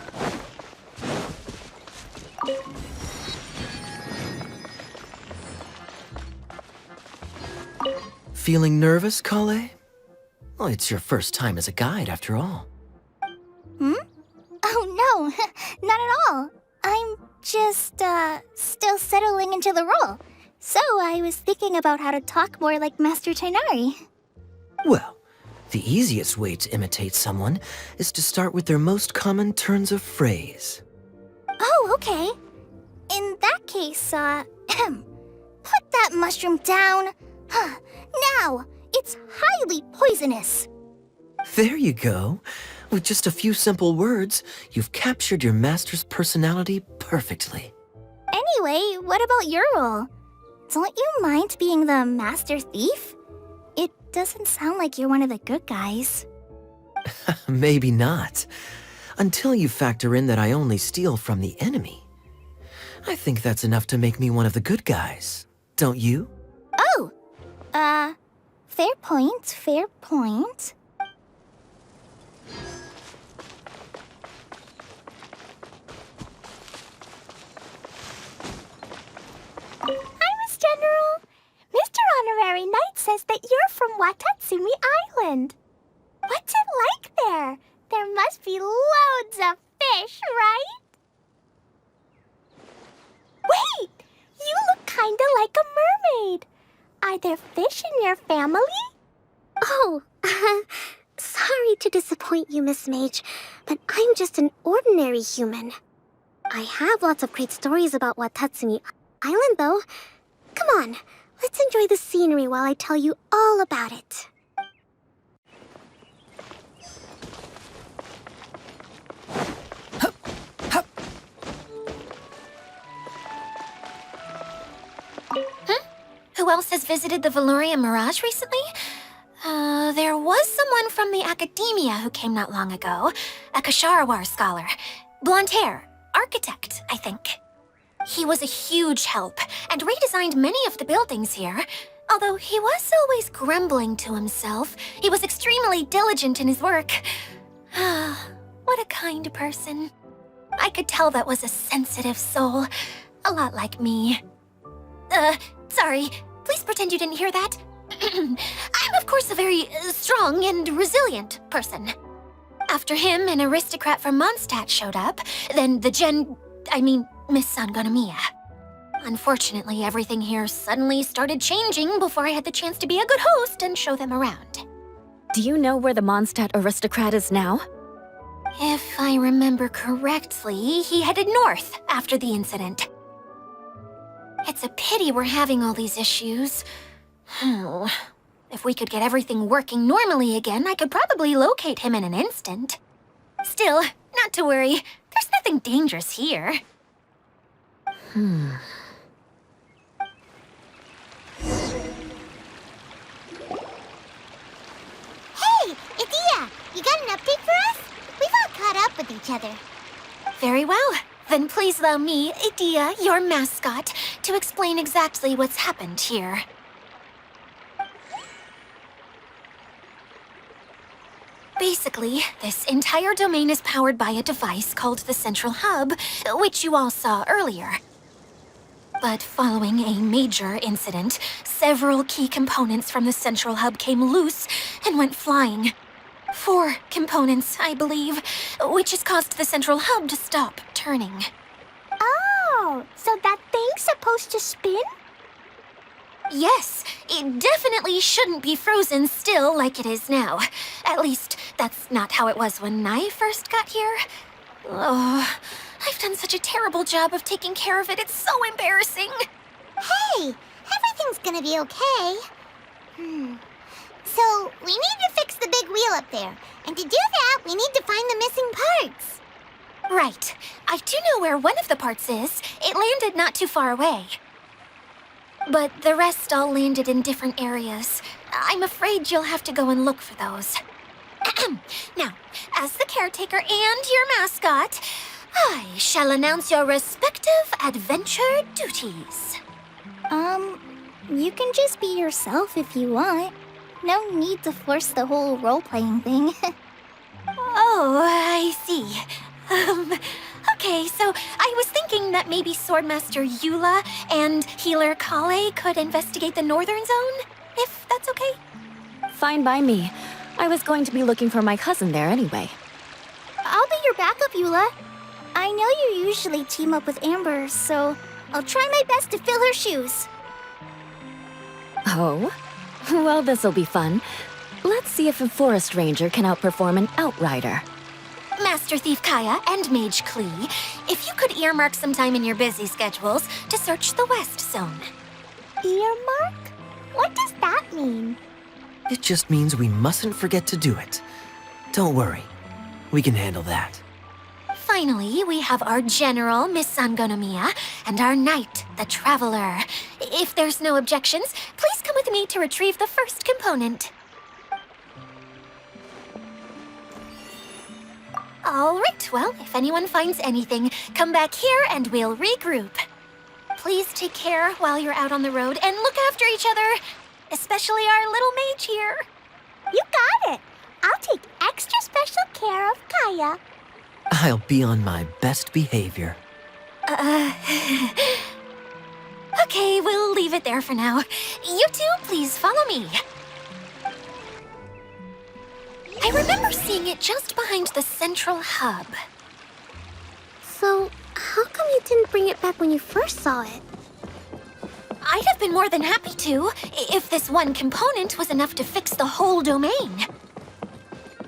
Feeling nervous, Kale? Well, it's your first time as a guide, after all. Oh no, not at all. I'm just, still settling into the role. So I was thinking about how to talk more like Master Tighnari. Well, the easiest way to imitate someone is to start with their most common turns of phrase. Oh, okay. In that case, put that mushroom down. Now, it's highly poisonous. There you go. With just a few simple words, you've captured your master's personality perfectly. Anyway, what about your role? Don't you mind being the master thief? It doesn't sound like you're one of the good guys. Maybe not. Until you factor in that I only steal from the enemy. I think that's enough to make me one of the good guys. Don't you? Oh! Fair point, fair point. Hi, Miss General. Mr. Honorary Knight says that you're from Watatsumi Island. What's it like there? There must be loads of fish, right? Wait! You look kinda like a mermaid. Are there fish in your family? Oh, sorry to disappoint you, Miss Mage, but I'm just an ordinary human. I have lots of great stories about Watatsumi Island, though. Come on, let's enjoy the scenery while I tell you all about it. Who else has visited the Veluriyam Mirage recently? There was someone from the academia who came not long ago. A Kasharawar scholar. Blonde hair. Architect, I think. He was a huge help, and redesigned many of the buildings here. Although he was always grumbling to himself, he was extremely diligent in his work. What a kind person. I could tell that was a sensitive soul. A lot like me. Sorry. Please pretend you didn't hear that. I'm, of course, a very strong and resilient person. After him, an aristocrat from Mondstadt showed up, then Miss Sangonomiya. Unfortunately, everything here suddenly started changing before I had the chance to be a good host and show them around. Do you know where the Mondstadt aristocrat is now? If I remember correctly, he headed north after the incident. It's a pity we're having all these issues. If we could get everything working normally again, I could probably locate him in an instant. Still, not to worry. There's nothing dangerous here. Hey, Idia, you got an update for us? We've all caught up with each other. Very well. Then please allow me, Idia, your mascot, to explain exactly what's happened here. Basically, this entire domain is powered by a device called the Central Hub, which you all saw earlier. But following a major incident, several key components from the Central Hub came loose and went flying. 4 components, I believe, which has caused the Central Hub to stop turning. Oh, so that thing's supposed to spin? Yes, it definitely shouldn't be frozen still like it is now. At least, that's not how it was when I first got here. Oh, I've done such a terrible job of taking care of it, it's so embarrassing. Hey, everything's gonna be okay. So, we need to fix the big wheel up there. And to do that, we need to find the missing parts. Right. I do know where one of the parts is. It landed not too far away. But the rest all landed in different areas. I'm afraid you'll have to go and look for those. Now, as the caretaker and your mascot, I shall announce your respective adventure duties. You can just be yourself if you want. No need to force the whole role-playing thing. Oh, I see. Okay, so I was thinking that maybe Swordmaster Eula and Healer Kale could investigate the northern zone, if that's okay? Fine by me. I was going to be looking for my cousin there anyway. I'll be your backup, Eula. I know you usually team up with Amber, so I'll try my best to fill her shoes. Oh? Well, this'll be fun. Let's see if a forest ranger can outperform an outrider. Master Thief Kaya and Mage Klee, if you could earmark some time in your busy schedules to search the West Zone. Earmark? What does that mean? It just means we mustn't forget to do it. Don't worry. We can handle that. Finally, we have our General, Miss Sangonomiya, and our Knight, the Traveler. If there's no objections, please come with me to retrieve the first component. All right, well, if anyone finds anything, come back here and we'll regroup. Please take care while you're out on the road and look after each other, especially our little mage here. You got it. I'll take extra special care of Kaya. I'll be on my best behavior. Okay, we'll leave it there for now. You two, please follow me. I remember seeing it just behind the central hub. So, how come you didn't bring it back when you first saw it? I'd have been more than happy to, if this one component was enough to fix the whole domain.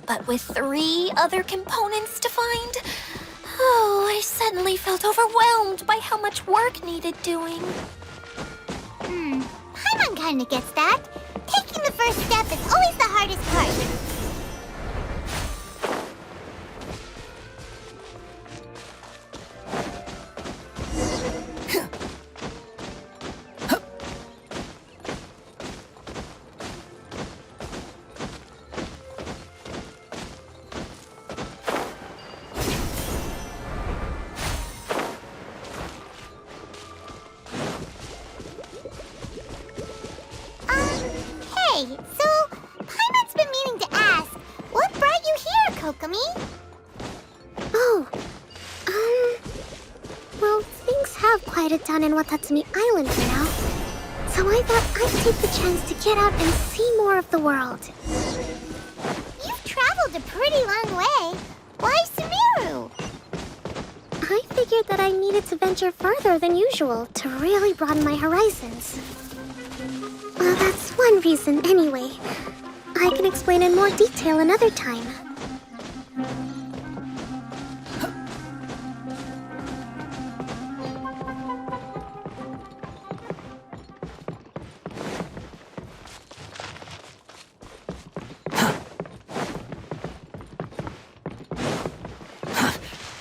But with 3 other components to find, I suddenly felt overwhelmed by how much work needed doing. Paimon kinda gets that. Taking the first step is always the hardest part. Hey, so Paimon's been meaning to ask, what brought you here, Kokomi? Oh, well, things have quieted down in Watatsumi Island for now. So I thought I'd take the chance to get out and see more of the world. You've traveled a pretty long way. Why Sumeru? I figured that I needed to venture further than usual to really broaden my horizons. Well, that's one reason anyway. I can explain in more detail another time.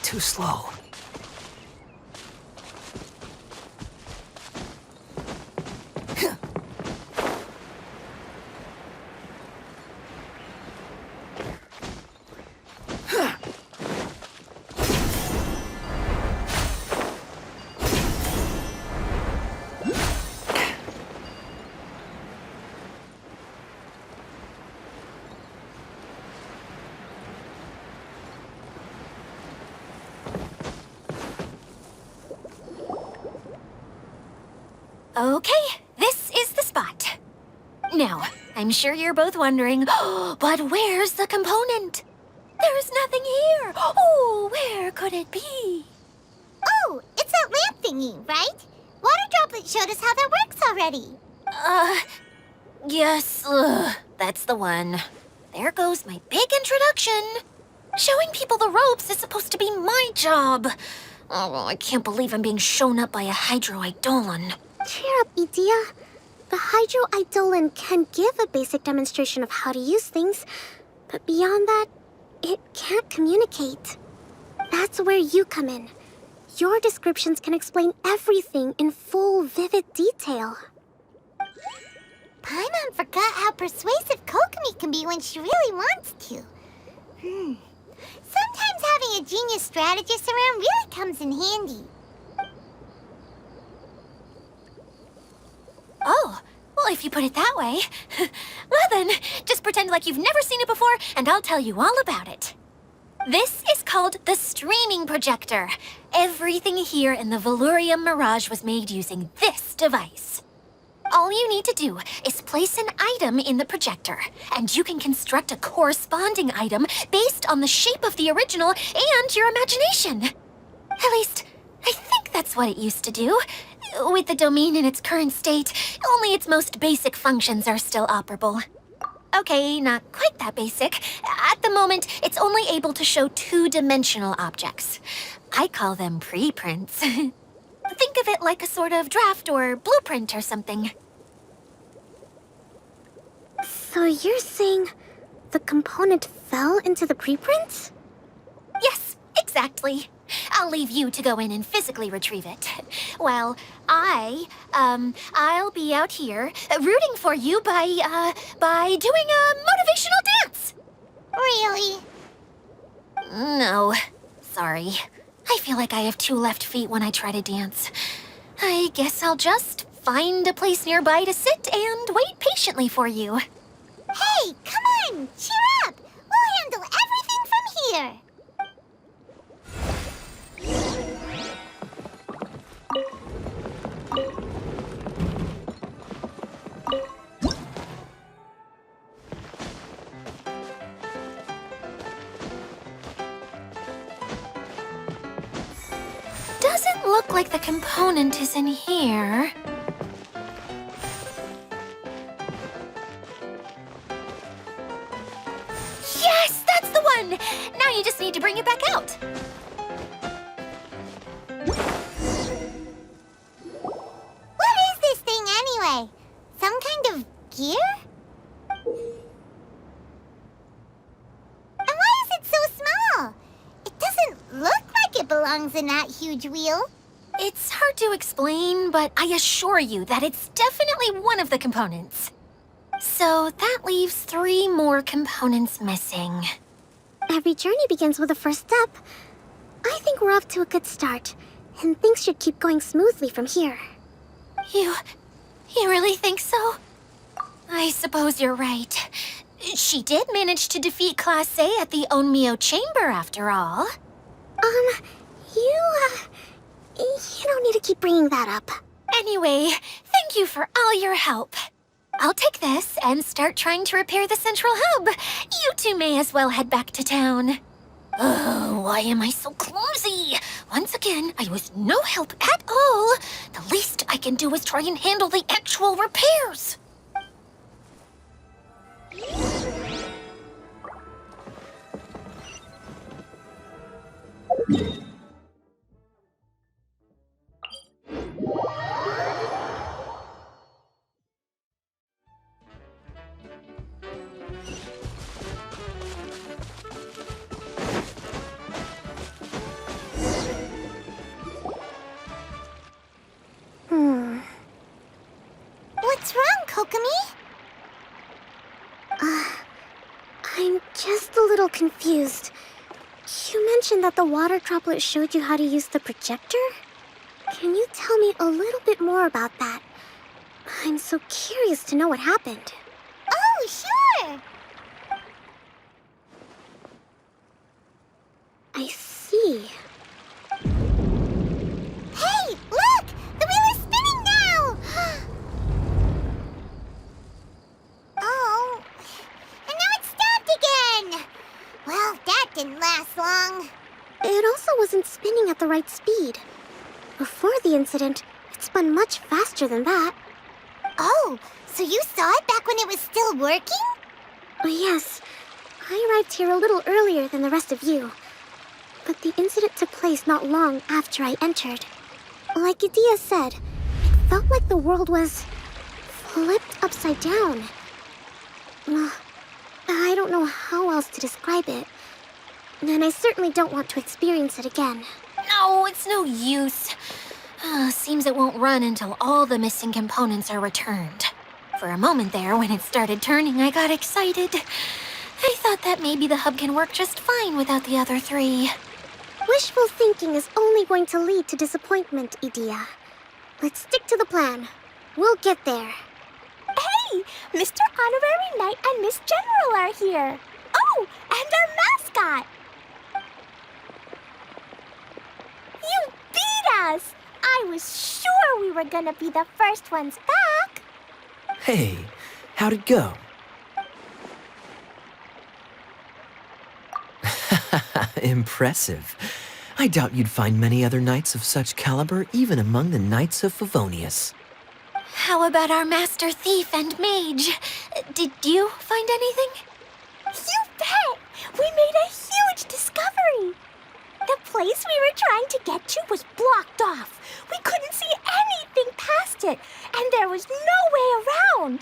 Too slow. Okay, this is the spot. Now, I'm sure you're both wondering, but where's the component? There's nothing here. Oh, where could it be? Oh, it's that lamp thingy, right? Water Droplet showed us how that works already. Yes, that's the one. There goes my big introduction. Showing people the ropes is supposed to be my job. Oh, I can't believe I'm being shown up by a Hydro Eidolon. Cheer up, Idia. The Hydro Eidolon can give a basic demonstration of how to use things, but beyond that, it can't communicate. That's where you come in. Your descriptions can explain everything in full, vivid detail. Paimon forgot how persuasive Kokomi can be when she really wants to. Sometimes having a genius strategist around really comes in handy. Oh, well, if you put it that way. Well then, just pretend like you've never seen it before, and I'll tell you all about it. This is called the streaming projector. Everything here in the Veluriyam Mirage was made using this device. All you need to do is place an item in the projector, and you can construct a corresponding item based on the shape of the original and your imagination. At least, I think that's what it used to do. With the domain in its current state, only its most basic functions are still operable. Okay, not quite that basic. At the moment, it's only able to show two-dimensional objects. I call them preprints. Think of it like a sort of draft or blueprint or something. So you're saying the component fell into the preprints? Yes, exactly. I'll leave you to go in and physically retrieve it. Well, I'll be out here rooting for you by doing a motivational dance. Really? No, sorry. I feel like I have two left feet when I try to dance. I guess I'll just find a place nearby to sit and wait patiently for you. Hey, come on! Cheer up! We'll handle everything from here! Doesn't look like the component is in here. Yes, that's the one! Now you just need to bring it back out. What is this thing anyway? Some kind of gear? And why is it so small? It doesn't look like it belongs in that huge wheel. It's hard to explain, but I assure you that it's definitely one of the components. So that leaves 3 more components missing. Every journey begins with a first step. I think we're off to a good start, and things should keep going smoothly from here. You really think so? I suppose you're right. She did manage to defeat Class A at the Onmyo Chamber, after all. You don't need to keep bringing that up. Anyway, thank you for all your help. I'll take this and start trying to repair the central hub. You two may as well head back to town. Oh, why am I so clumsy? Once again, I was no help at all. The least I can do is try and handle the actual repairs. What's wrong, Kokomi? I'm just a little confused. You mentioned that the water droplet showed you how to use the projector? Can you tell me a little bit more about that? I'm so curious to know what happened. Oh, sure! I see. Hey, look! The wheel is spinning now! Oh, and now it's stopped again! Well, that didn't last long. It also wasn't spinning at the right speed. Before the incident, it spun much faster than that. Oh, so you saw it back when it was still working? Yes, I arrived here a little earlier than the rest of you. But the incident took place not long after I entered. Like Idia said, it felt like the world was flipped upside down. I don't know how else to describe it. And I certainly don't want to experience it again. No, it's no use. Seems it won't run until all the missing components are returned. For a moment there, when it started turning, I got excited. I thought that maybe the hub can work just fine without the other 3. Wishful thinking is only going to lead to disappointment, Idia. Let's stick to the plan. We'll get there. Hey, Mr. Honorary Knight and Miss General are here. Oh, and our mascot. You beat us! I was sure we were gonna be the first ones back. Hey, how'd it go? Impressive. I doubt you'd find many other knights of such caliber even among the Knights of Favonius. How about our master thief and mage? Did you find anything? You bet! We made a huge discovery! The place we were trying to get to was blocked off. We couldn't see anything past it, and there was no way around.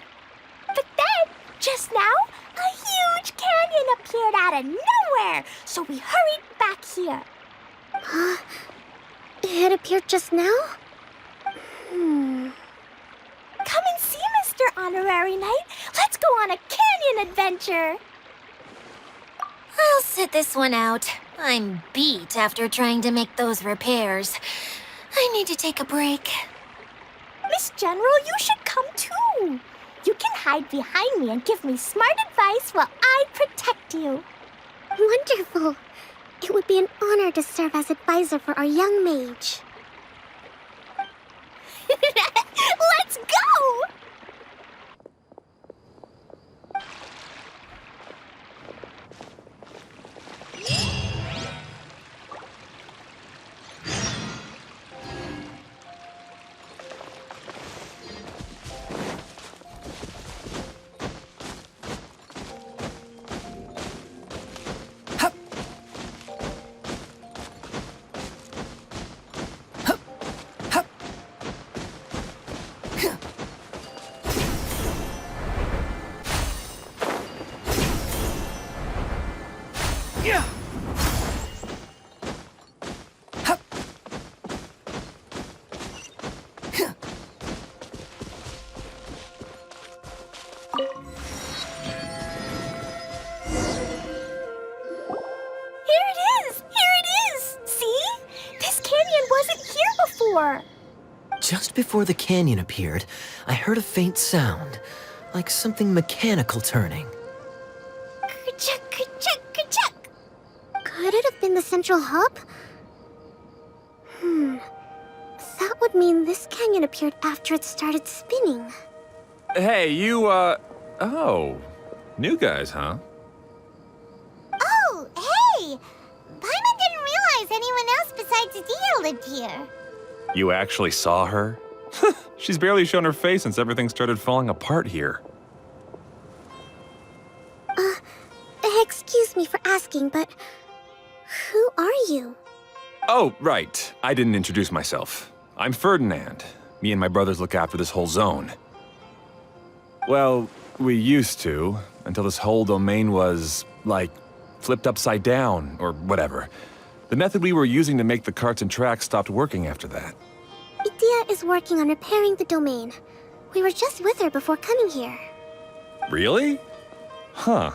But then, just now, a huge canyon appeared out of nowhere, so we hurried back here. It appeared just now? Come and see, Mr. Honorary Knight. Let's go on a canyon adventure. I'll sit this one out. I'm beat after trying to make those repairs. I need to take a break. Miss General, you should come too. You can hide behind me and give me smart advice while I protect you. Wonderful. It would be an honor to serve as advisor for our young mage. Let's go! Just before the canyon appeared, I heard a faint sound, like something mechanical turning. Ka-chuck, ka-chuck, ka-chuck. Could it have been the central hub? That would mean this canyon appeared after it started spinning. Hey, oh. New guys, huh? Oh, hey! Paimon didn't realize anyone else besides Adia lived here. You actually saw her? She's barely shown her face since everything started falling apart here. Excuse me for asking, but who are you? Oh, right. I didn't introduce myself. I'm Ferdinand. Me and my brothers look after this whole zone. Well, we used to, until this whole domain was, like, flipped upside down, or whatever. The method we were using to make the carts and tracks stopped working after that. Idia is working on repairing the domain. We were just with her before coming here. Really? Huh.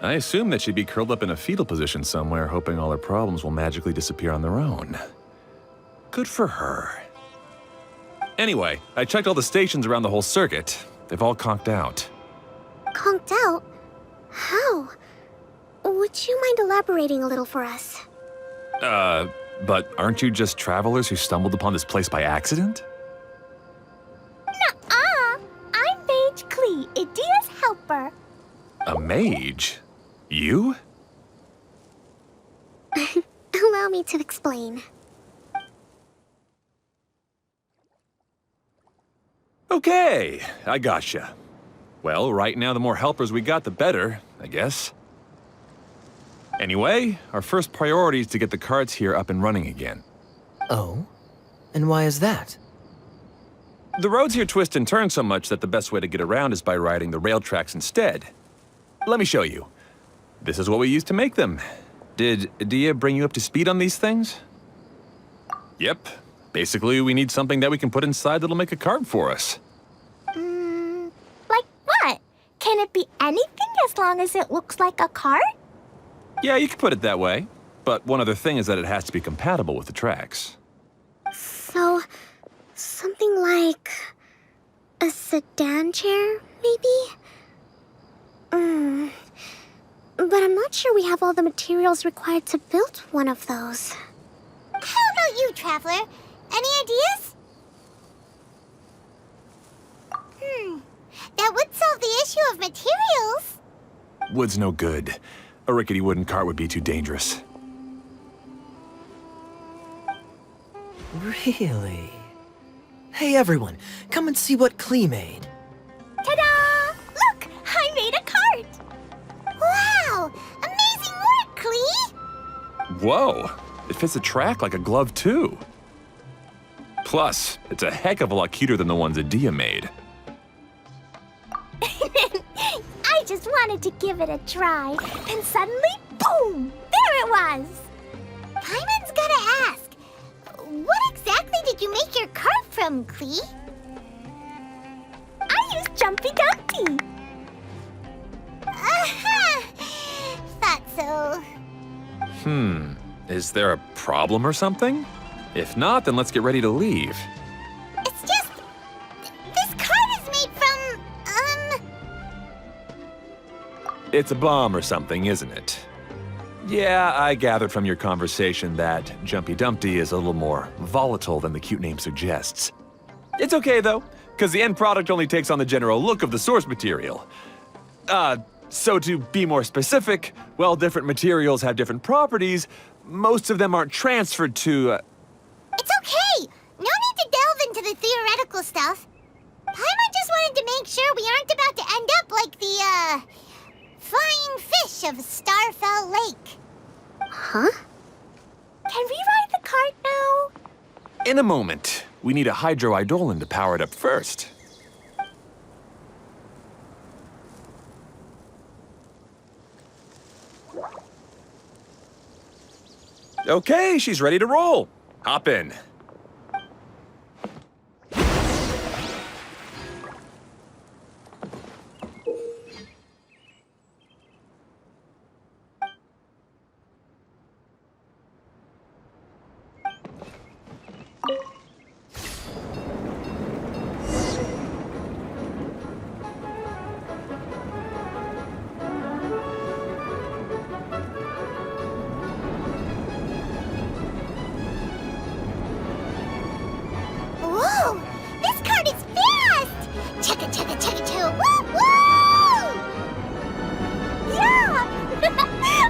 I assume that she'd be curled up in a fetal position somewhere, hoping all her problems will magically disappear on their own. Good for her. Anyway, I checked all the stations around the whole circuit. They've all conked out. Conked out? How? Would you mind elaborating a little for us? But aren't you just travelers who stumbled upon this place by accident? Nuh-uh! I'm Mage Klee, Idia's helper. A mage? You? Allow me to explain. Okay, I gotcha. Well, right now the more helpers we got, the better, I guess. Anyway, our first priority is to get the carts here up and running again. Oh? And why is that? The roads here twist and turn so much that the best way to get around is by riding the rail tracks instead. Let me show you. This is what we used to make them. Did Adia bring you up to speed on these things? Yep. Basically, we need something that we can put inside that'll make a cart for us. Like what? Can it be anything as long as it looks like a cart? Yeah, you can put it that way. But one other thing is that it has to be compatible with the tracks. So, something like a sedan chair, maybe? But I'm not sure we have all the materials required to build one of those. How about you, Traveler? Any ideas? That would solve the issue of materials. Wood's no good. A rickety wooden cart would be too dangerous. Really? Hey everyone, come and see what Klee made. Ta-da! Look, I made a cart. Wow! Amazing work, Klee! Whoa! It fits the track like a glove, too. Plus, it's a heck of a lot cuter than the ones Adia made. I just wanted to give it a try, and suddenly, boom! There it was! Paimon's gotta ask, what exactly did you make your cart from, Klee? I used Jumpy Dumpty. Aha! Thought so. Is there a problem or something? If not, then let's get ready to leave. It's just... this cart is made from, It's a bomb or something, isn't it? Yeah, I gathered from your conversation that Jumpy Dumpty is a little more volatile than the cute name suggests. It's okay, though, because the end product only takes on the general look of the source material. So to be more specific, while different materials have different properties, most of them aren't transferred to, It's okay! No need to delve into the theoretical stuff. Paimon just wanted to make sure we aren't about to end up like the, flying fish of Starfell Lake. Huh? Can we ride the cart now? In a moment. We need a hydroidolin to power it up first. Okay, she's ready to roll. Hop in. Whoa! This cart is fast! Chugga chugga chugga choo! Woo woo! Yeah!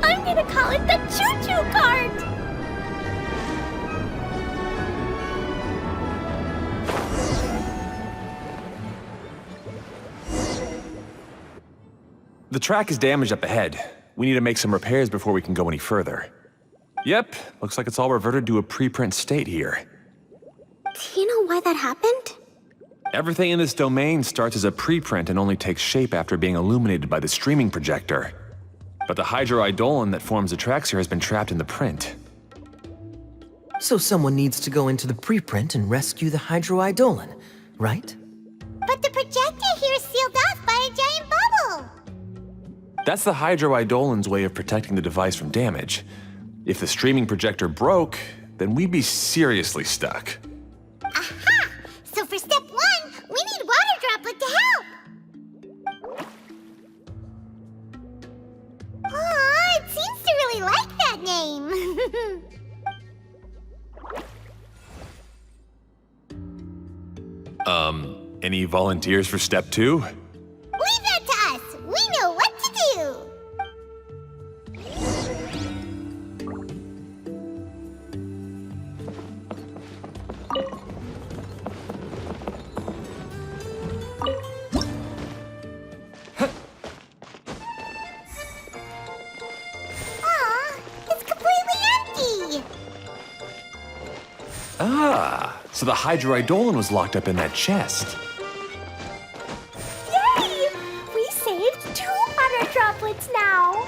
I'm gonna call it the choo-choo cart! The track is damaged up ahead. We need to make some repairs before we can go any further. Yep, looks like it's all reverted to a preprint state here. Do you know why that happened? Everything in this domain starts as a preprint and only takes shape after being illuminated by the streaming projector. But the hydroidolin that forms the tracks here has been trapped in the print. So someone needs to go into the preprint and rescue the hydroidolin, right? But the projector here is sealed off by a giant bubble! That's the hydroidolin's way of protecting the device from damage. If the streaming projector broke, then we'd be seriously stuck. Aha! So for step one, we need Water Droplet to help! Aw, it seems to really like that name! Any volunteers for step two? Leave that to us! We know what to do! Aw, it's completely empty! Ah, so the hydroidolin was locked up in that chest. Yay! We saved 2 water droplets now!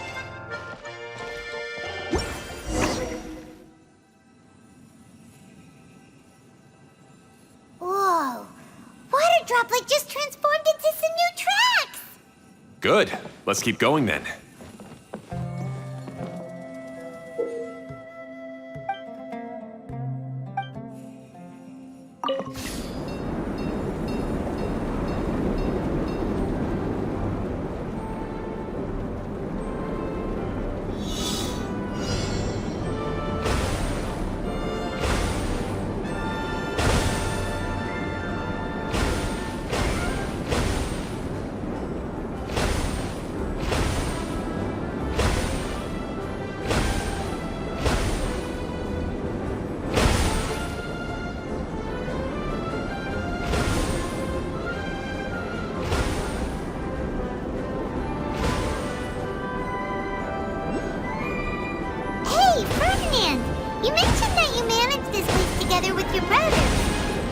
Whoa! Water Droplet just transformed into some new tracks! Good. Let's keep going then. like your brothers.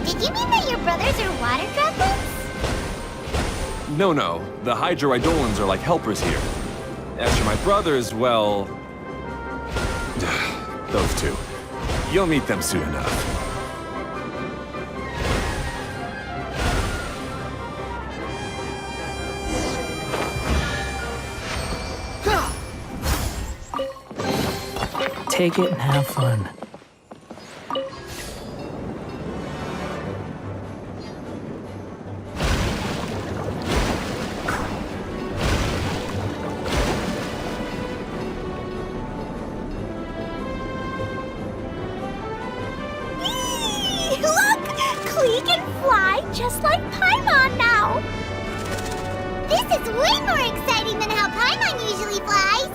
Did you mean that your brothers are water droplets? No. The hydroidolins are like helpers here. As for my brothers, well... those two. You'll meet them soon enough. Take it and have fun. Look! Klee can fly just like Paimon now! This is way more exciting than how Paimon usually flies.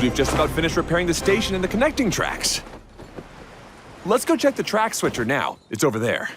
We've just about finished repairing the station and the connecting tracks. Let's go check the track switcher now. It's over there.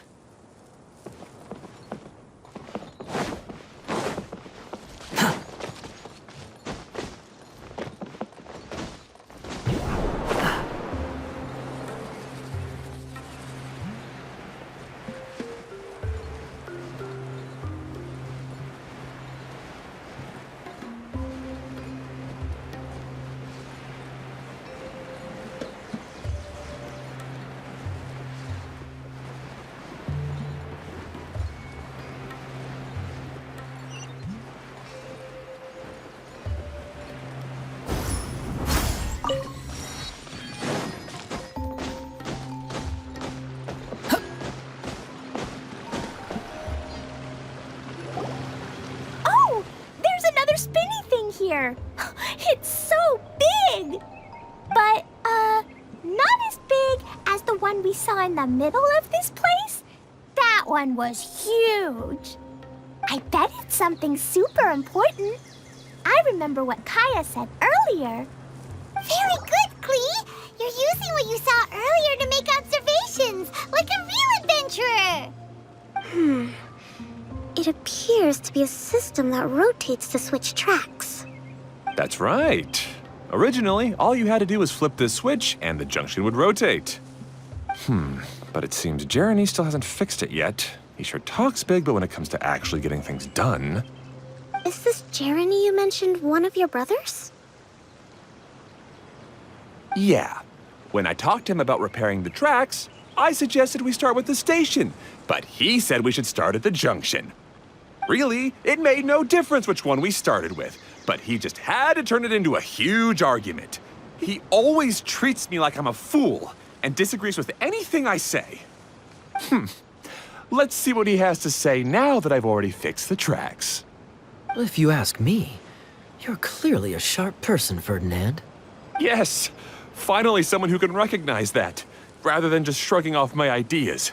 Here. It's so big! But, not as big as the one we saw in the middle of this place. That one was huge. I bet it's something super important. I remember what Kaya said earlier. Very good, Klee. You're using what you saw earlier to make observations, like a real adventurer. It appears to be a system that rotates to switch tracks. That's right. Originally, all you had to do was flip this switch and the junction would rotate. But it seems Jeremy still hasn't fixed it yet. He sure talks big, but when it comes to actually getting things done... Is this Jeremy you mentioned one of your brothers? Yeah. When I talked to him about repairing the tracks, I suggested we start with the station, but he said we should start at the junction. Really, it made no difference which one we started with, but he just had to turn it into a huge argument. He always treats me like I'm a fool and disagrees with anything I say. Let's see what he has to say now that I've already fixed the tracks. If you ask me, you're clearly a sharp person, Ferdinand. Yes, finally someone who can recognize that, rather than just shrugging off my ideas.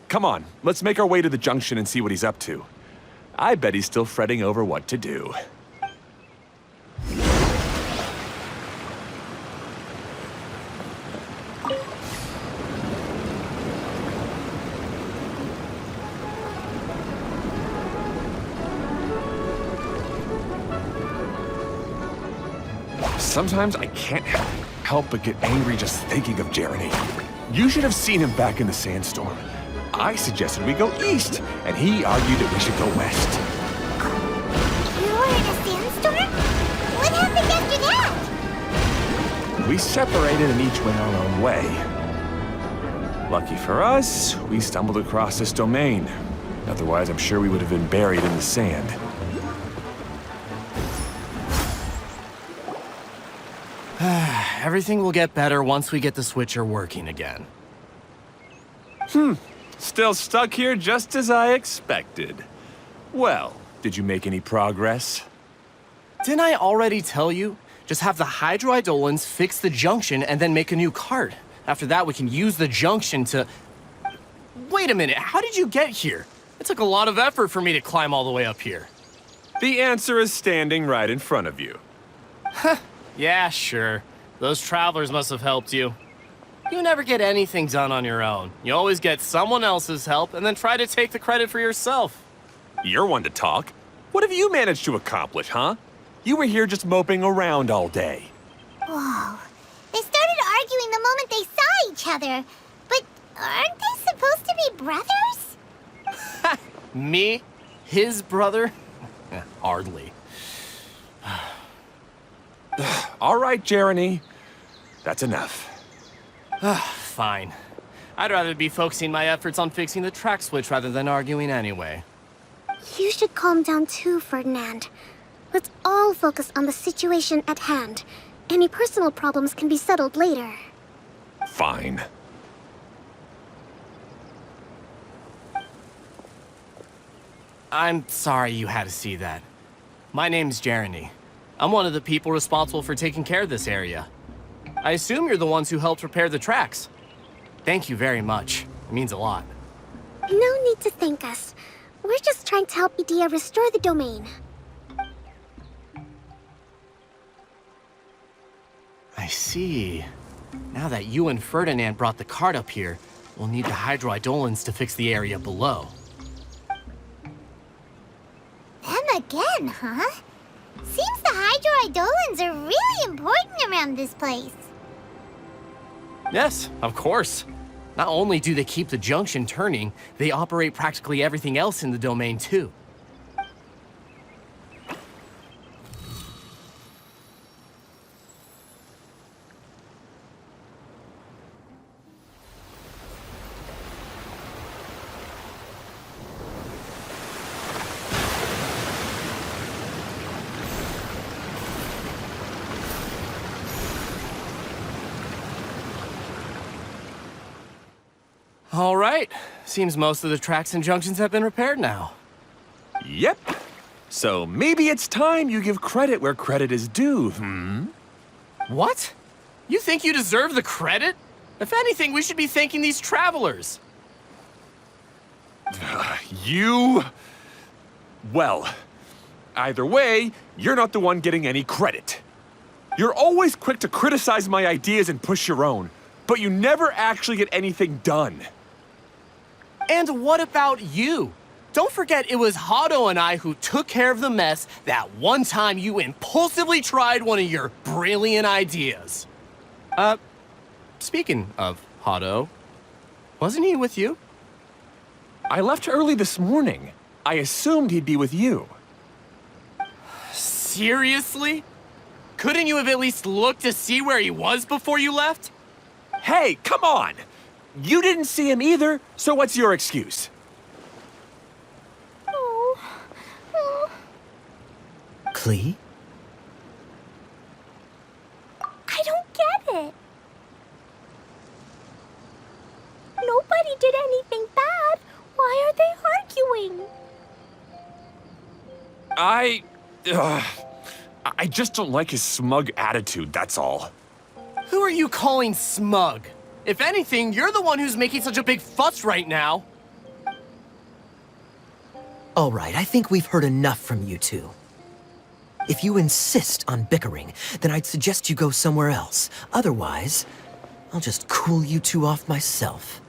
Come on, let's make our way to the junction and see what he's up to. I bet he's still fretting over what to do. Sometimes I can't help but get angry just thinking of Jeremy. You should have seen him back in the sandstorm. I suggested we go east, and he argued that we should go west. You were in a sandstorm? What happened after that? We separated and each went our own way. Lucky for us, we stumbled across this domain. Otherwise, I'm sure we would have been buried in the sand. Everything will get better once we get the switcher working again. Still stuck here just as I expected. Well, did you make any progress? Didn't I already tell you? Just have the hydroidolins fix the junction and then make a new cart. After that, we can use the junction to... Wait a minute, how did you get here? It took a lot of effort for me to climb all the way up here. The answer is standing right in front of you. Yeah, sure. Those travelers must have helped you. You never get anything done on your own. You always get someone else's help and then try to take the credit for yourself. You're one to talk. What have you managed to accomplish, huh? You were here just moping around all day. Whoa. They started arguing the moment they saw each other. But aren't they supposed to be brothers? Me? His brother? Hardly. All right, Jeremy. That's enough. Fine. I'd rather be focusing my efforts on fixing the track switch rather than arguing anyway. You should calm down too, Ferdinand. Let's all focus on the situation at hand. Any personal problems can be settled later. Fine. I'm sorry you had to see that. My name's Jeremy. I'm one of the people responsible for taking care of this area. I assume you're the ones who helped repair the tracks. Thank you very much. It means a lot. No need to thank us. We're just trying to help Idea restore the domain. I see. Now that you and Ferdinand brought the cart up here, we'll need the hydroidolins to fix the area below. Them again, huh? Seems the hydroidolins are really important around this place. Yes, of course. Not only do they keep the junction turning, they operate practically everything else in the domain too. All right. Seems most of the tracks and junctions have been repaired now. Yep. So maybe it's time you give credit where credit is due, What? You think you deserve the credit? If anything, we should be thanking these travelers. You... Well, either way, you're not the one getting any credit. You're always quick to criticize my ideas and push your own, but you never actually get anything done. And what about you? Don't forget it was Hado and I who took care of the mess that one time you impulsively tried one of your brilliant ideas. Speaking of Hado, wasn't he with you? I left early this morning. I assumed he'd be with you. Seriously? Couldn't you have at least looked to see where he was before you left? Hey, come on! You didn't see him either, so what's your excuse? Klee? I don't get it. Nobody did anything bad. Why are they arguing? I just don't like his smug attitude, that's all. Who are you calling smug? If anything, you're the one who's making such a big fuss right now. All right, I think we've heard enough from you two. If you insist on bickering, then I'd suggest you go somewhere else. Otherwise, I'll just cool you two off myself.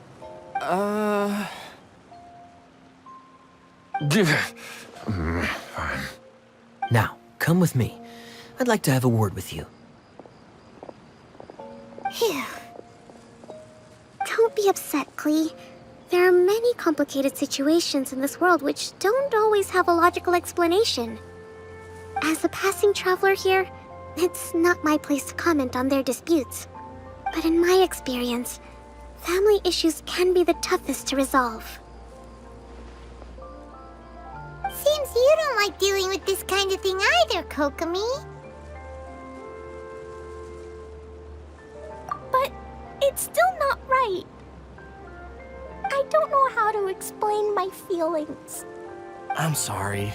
Fine. Now, come with me. I'd like to have a word with you. Phew. Don't be upset, Klee. There are many complicated situations in this world which don't always have a logical explanation. As a passing traveler here, it's not my place to comment on their disputes. But in my experience, family issues can be the toughest to resolve. Seems you don't like dealing with this kind of thing either, Kokomi. But it's still not right. I don't know how to explain my feelings. I'm sorry.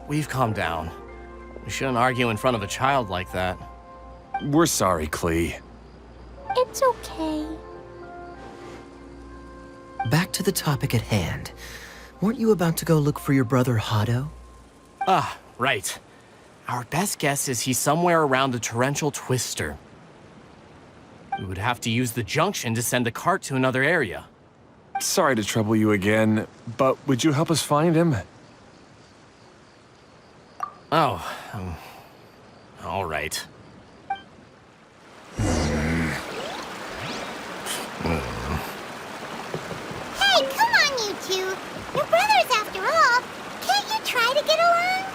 We've calmed down. We shouldn't argue in front of a child like that. We're sorry, Klee. It's okay. Back to the topic at hand. Weren't you about to go look for your brother Hado? Right. Our best guess is he's somewhere around the torrential twister. We would have to use the junction to send the cart to another area. Sorry to trouble you again, but would you help us find him? Oh, all right. Hey, come on, you two. You're brothers after all. Can't you try to get along?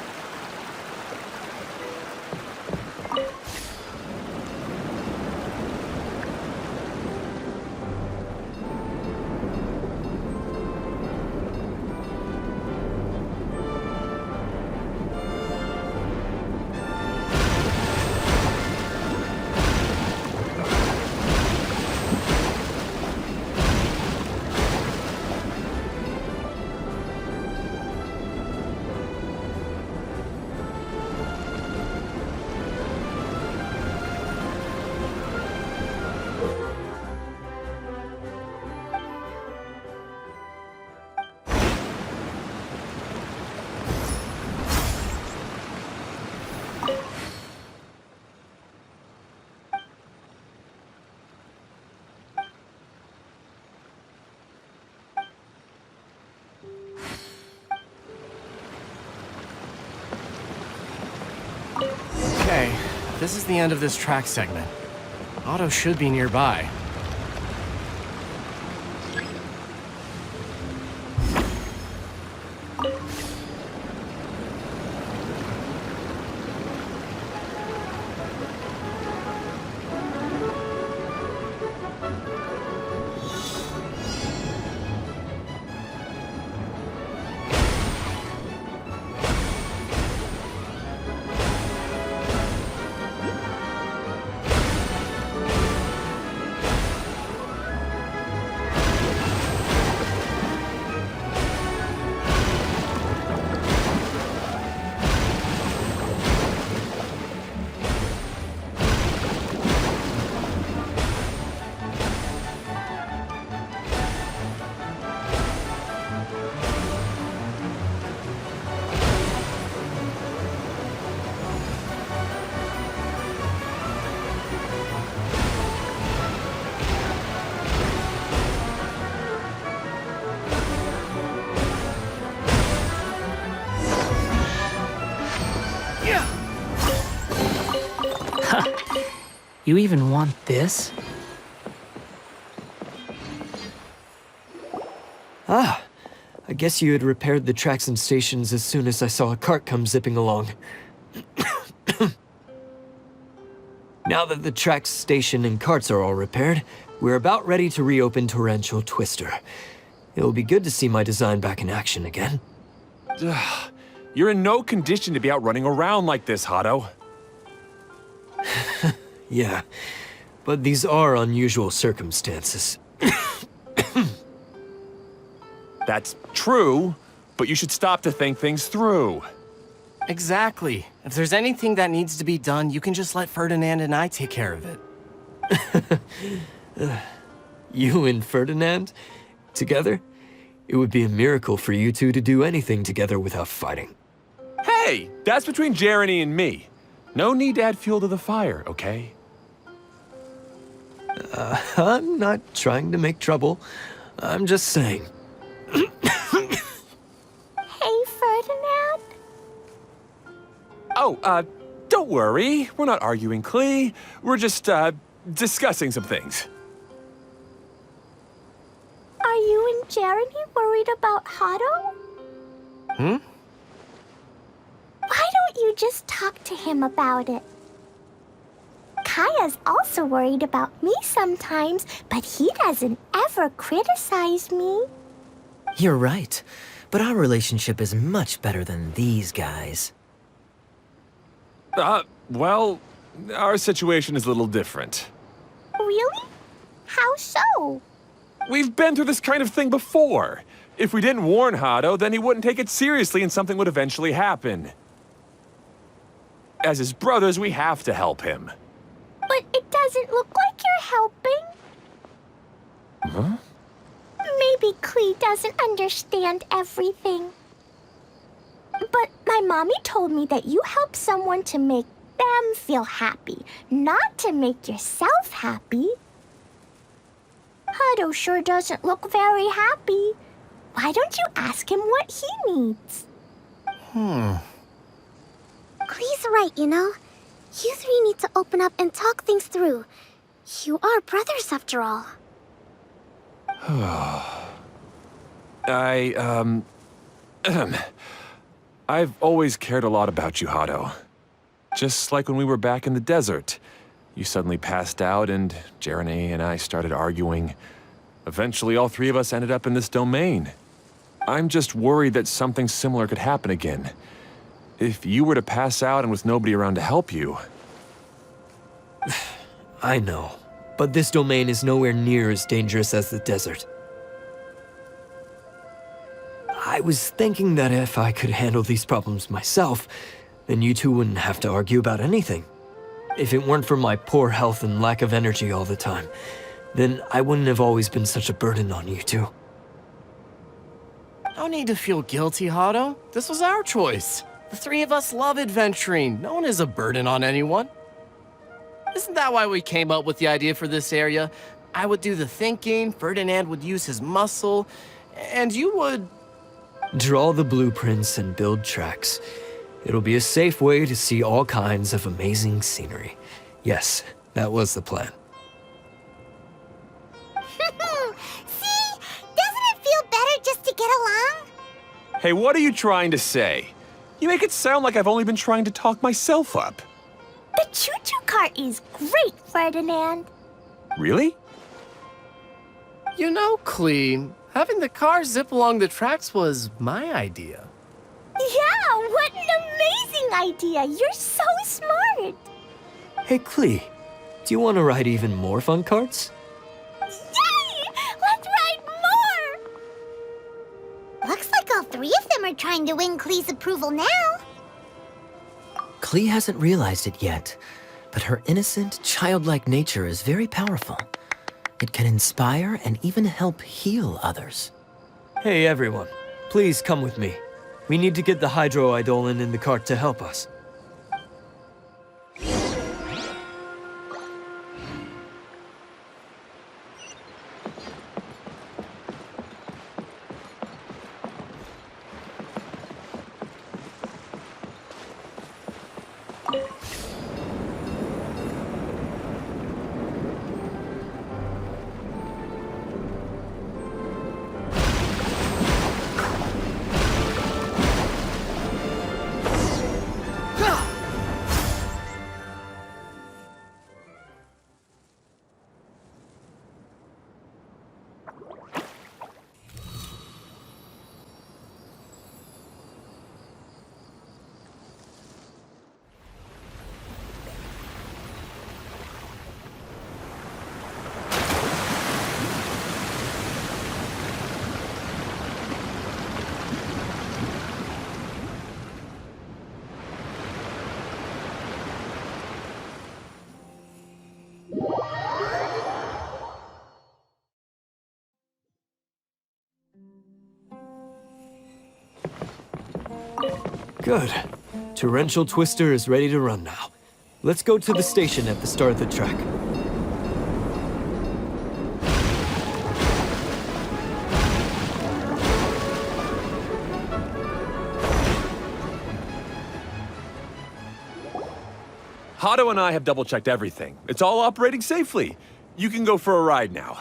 Okay, this is the end of this track segment. Otto should be nearby. You even want this? Ah, I guess you had repaired the tracks and stations as soon as I saw a cart come zipping along. Now that the tracks, station, and carts are all repaired, we're about ready to reopen Torrential Twister. It'll be good to see my design back in action again. You're in no condition to be out running around like this, Otto. Yeah, but these are unusual circumstances. That's true, but you should stop to think things through. Exactly. If there's anything that needs to be done, you can just let Ferdinand and I take care of it. You and Ferdinand? Together? It would be a miracle for you two to do anything together without fighting. Hey, that's between Jeremy and me. No need to add fuel to the fire, okay? I'm not trying to make trouble. I'm just saying. Hey, Ferdinand? Oh, don't worry. We're not arguing, Klee. We're just, discussing some things. Are you and Jeremy worried about Otto? Hmm? Why don't you just talk to him about it? Kaya's also worried about me sometimes, but he doesn't ever criticize me. You're right, but our relationship is much better than these guys. Well, our situation is a little different. Really? How so? We've been through this kind of thing before. If we didn't warn Otto, then he wouldn't take it seriously and something would eventually happen. As his brothers, we have to help him. But it doesn't look like you're helping. Huh? Maybe Klee doesn't understand everything. But my My mommy told me that you help someone to make them feel happy, not to make yourself happy. Hado sure doesn't look very happy. Why don't you ask him what he needs? Klee's right, you know. You three need to open up and talk things through. You are brothers after all. I've always cared a lot about you, Hado. Just like when we were back in the desert. You suddenly passed out and Jeremy and I started arguing. Eventually, all three of us ended up in this domain. I'm just worried that something similar could happen again. If you were to pass out and with nobody around to help you... I know, but this domain is nowhere near as dangerous as the desert. I was thinking that if I could handle these problems myself, then you two wouldn't have to argue about anything. If it weren't for my poor health and lack of energy all the time, then I wouldn't have always been such a burden on you two. No need to feel guilty, Hado. This was our choice. The three of us love adventuring. No one is a burden on anyone. Isn't that why we came up with the idea for this area? I would do the thinking, Ferdinand would use his muscle, and you would... Draw the blueprints and build tracks. It'll be a safe way to see all kinds of amazing scenery. Yes, that was the plan. See? Doesn't it feel better just to get along? Hey, what are you trying to say? You make it sound like I've only been trying to talk myself up. The choo-choo cart is great, Ferdinand. Really? You know, Klee, having the car zip along the tracks was my idea. Yeah, what an amazing idea! You're so smart! Hey, Klee, do you want to ride even more fun carts? Yay! Let's ride more! Looks like all three of them are trying to win Klee's approval now. Klee hasn't realized it yet, but her innocent, childlike nature is very powerful. It can inspire and even help heal others. Hey, everyone, please come with me. We need to get the hydroidolin in the cart to help us. Good. Torrential Twister is ready to run now. Let's go to the station at the start of the track. Hado and I have double-checked everything. It's all operating safely. You can go for a ride now.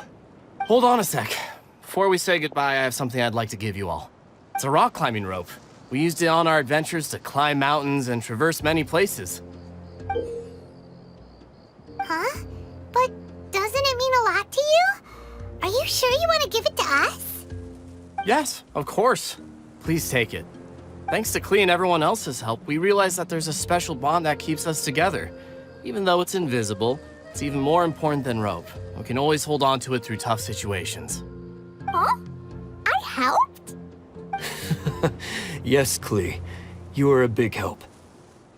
Hold on a sec. Before we say goodbye, I have something I'd like to give you all. It's a rock climbing rope. We used it on our adventures to climb mountains and traverse many places. Huh? But doesn't it mean a lot to you? Are you sure you want to give it to us? Yes, of course. Please take it. Thanks to Klee and everyone else's help, we realized that there's a special bond that keeps us together. Even though it's invisible, it's even more important than rope. We can always hold on to it through tough situations. Huh? I helped? Yes, Klee. You are a big help.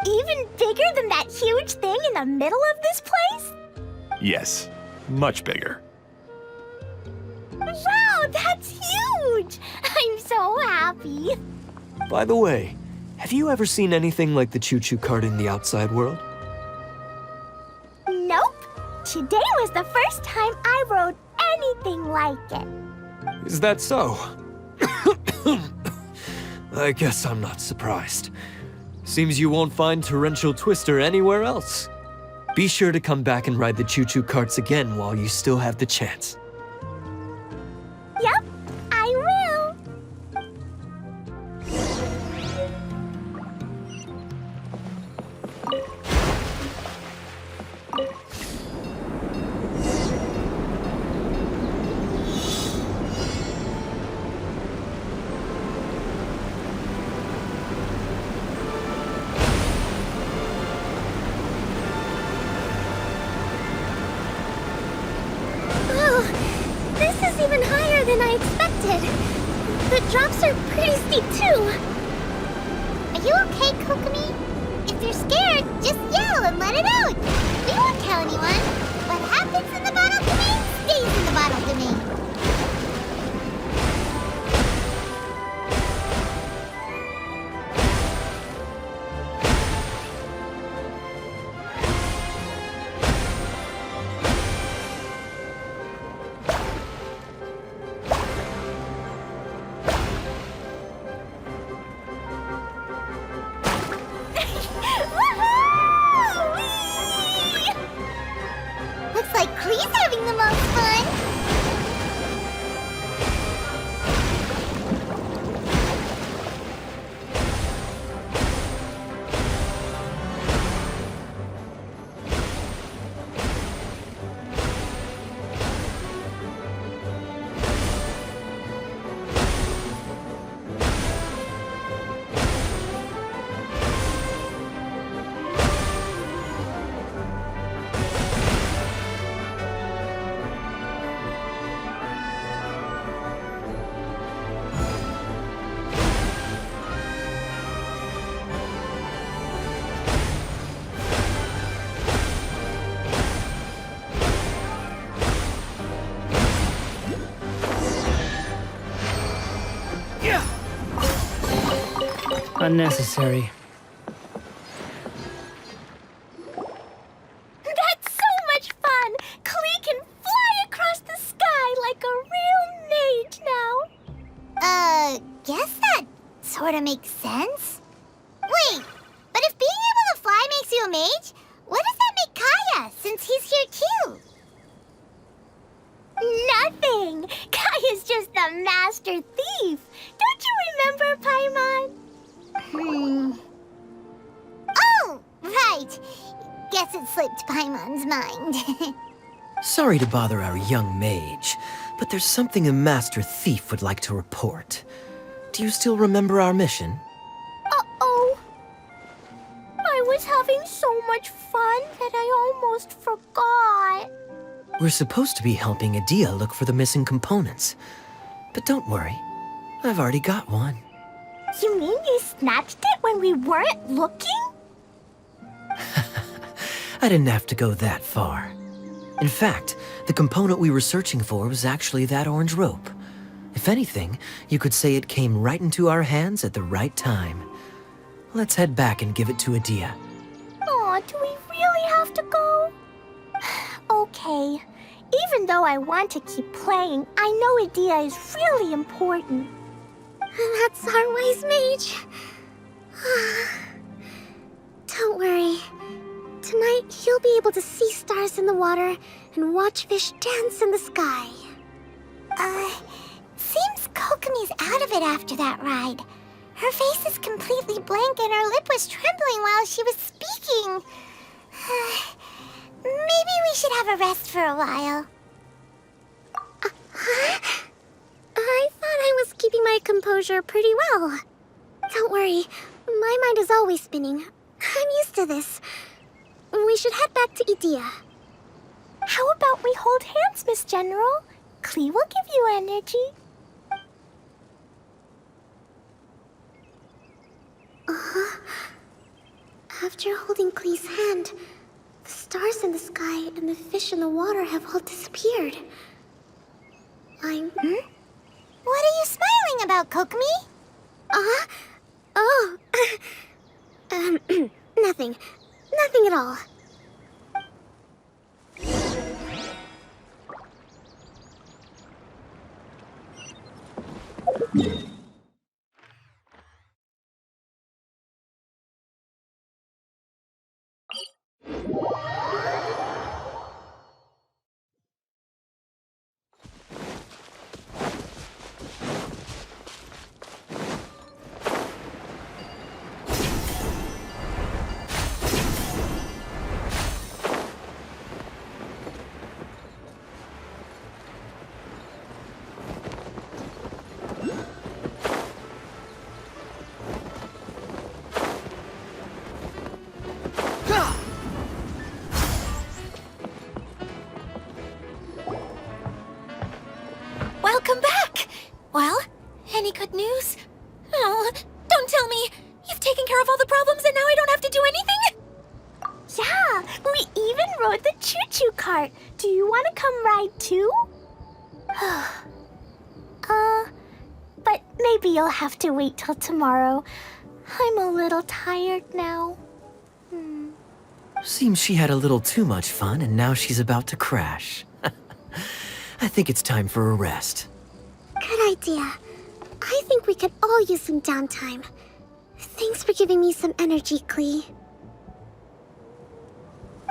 Even bigger than that huge thing in the middle of this place? Yes, much bigger. Wow, that's huge! I'm so happy. By the way, Have you ever seen anything like the choo-choo cart in the outside world? Nope. Today was the first time I rode anything like it. Is that so? I guess I'm not surprised. Seems you won't find Torrential Twister anywhere else. Be sure to come back and ride the choo-choo carts again while you still have the chance. Yep, I will. This is even higher than I expected. The drops are pretty steep too. Are you okay, Kokomi? If you're scared, just yell and let it out. We won't tell anyone. What happens in the bottle domain stays in the bottle domain. Looks like Klee's having the most fun. Unnecessary. That's so much fun! Klee can fly across the sky like a real mage now. Guess that sorta makes sense. Wait, but if being able to fly makes you a mage, what does that make Kaya, since he's here too? Nothing! Kaya's just the master thief. Don't you remember, Paimon? Oh, right. Guess it slipped Paimon's mind. Sorry to bother our young mage, but there's something a Master Thief would like to report. Do you still remember our mission? Uh-oh. I was having so much fun that I almost forgot. We're supposed to be helping Adia look for the missing components. But don't worry, I've already got one. You mean you snatched it when we weren't looking? I didn't have to go that far. In fact, the component we were searching for was actually that orange rope. If anything, you could say it came right into our hands at the right time. Let's head back and give it to Adia. Aw, do we really have to go? Okay. Even though I want to keep playing, I know Adia is really important. That's our wise mage. Don't worry. Tonight, he'll be able to see stars in the water and watch fish dance in the sky. Seems Kokomi's out of it after that ride. Her face is completely blank and her lip was trembling while she was speaking. Maybe we should have a rest for a while. I thought I was keeping my composure pretty well. Don't worry, my mind is always spinning. I'm used to this. We should head back to Adia. How about we hold hands, Miss General? Klee will give you energy. After holding Klee's hand, the stars in the sky and the fish in the water have all disappeared. What are you smiling about, Kokomi? Oh, nothing. Nothing at all. Welcome back! Well, any good news? Oh, don't tell me! You've taken care of all the problems and now I don't have to do anything? Yeah, we even rode the choo-choo cart. Do you want to come ride too? But maybe you'll have to wait till tomorrow. I'm a little tired now. Seems she had a little too much fun and now she's about to crash. I think it's time for a rest. Good idea. I think we could all use some downtime. Thanks for giving me some energy, Klee.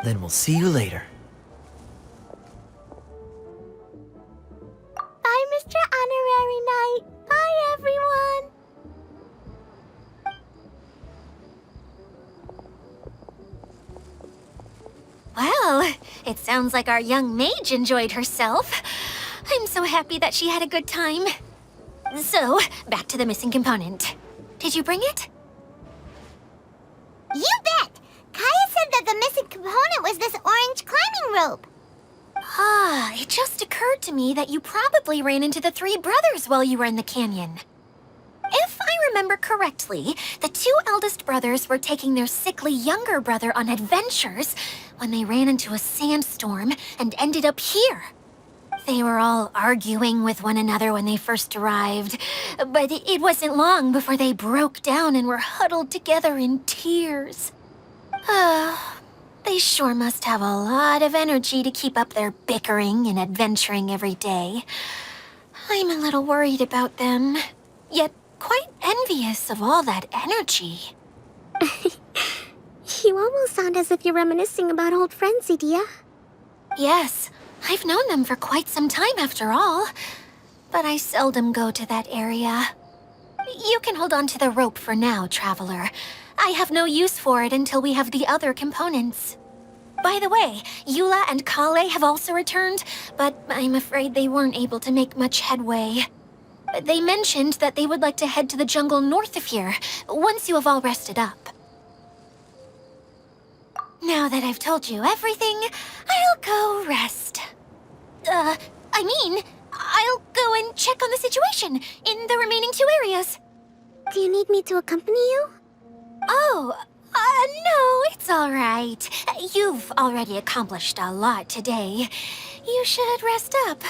Then we'll see you later. Bye, Mr. Honorary Knight. Bye, everyone. Well, it sounds like our young mage enjoyed herself. I'm so happy that she had a good time. So, back to the missing component. Did you bring it? You bet! Kaya said that the missing component was this orange climbing rope. Ah, it just occurred to me that you probably ran into the three brothers while you were in the canyon. If I remember correctly, the two eldest brothers were taking their sickly younger brother on adventures when they ran into a sandstorm and ended up here. They were all arguing with one another when they first arrived, but it wasn't long before they broke down and were huddled together in tears. They sure must have a lot of energy to keep up their bickering and adventuring every day. I'm a little worried about them, yet quite envious of all that energy. You almost sound as if you're reminiscing about old friends, Idia. Yes, I've known them for quite some time after all, but I seldom go to that area. You can hold on to the rope for now, Traveler. I have no use for it until we have the other components. By the way, Eula and Kale have also returned, but I'm afraid they weren't able to make much headway. They mentioned that they would like to head to the jungle north of here, once you have all rested up. Now that I've told you everything, I'll go rest. I'll go and check on the situation in the remaining two areas. Do you need me to accompany you? Oh, no, it's all right. You've already accomplished a lot today. You should rest up.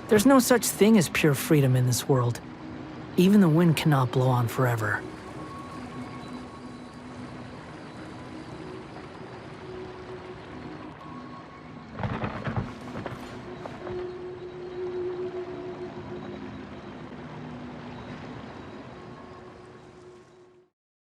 There's no such thing as pure freedom in this world. Even the wind cannot blow on forever.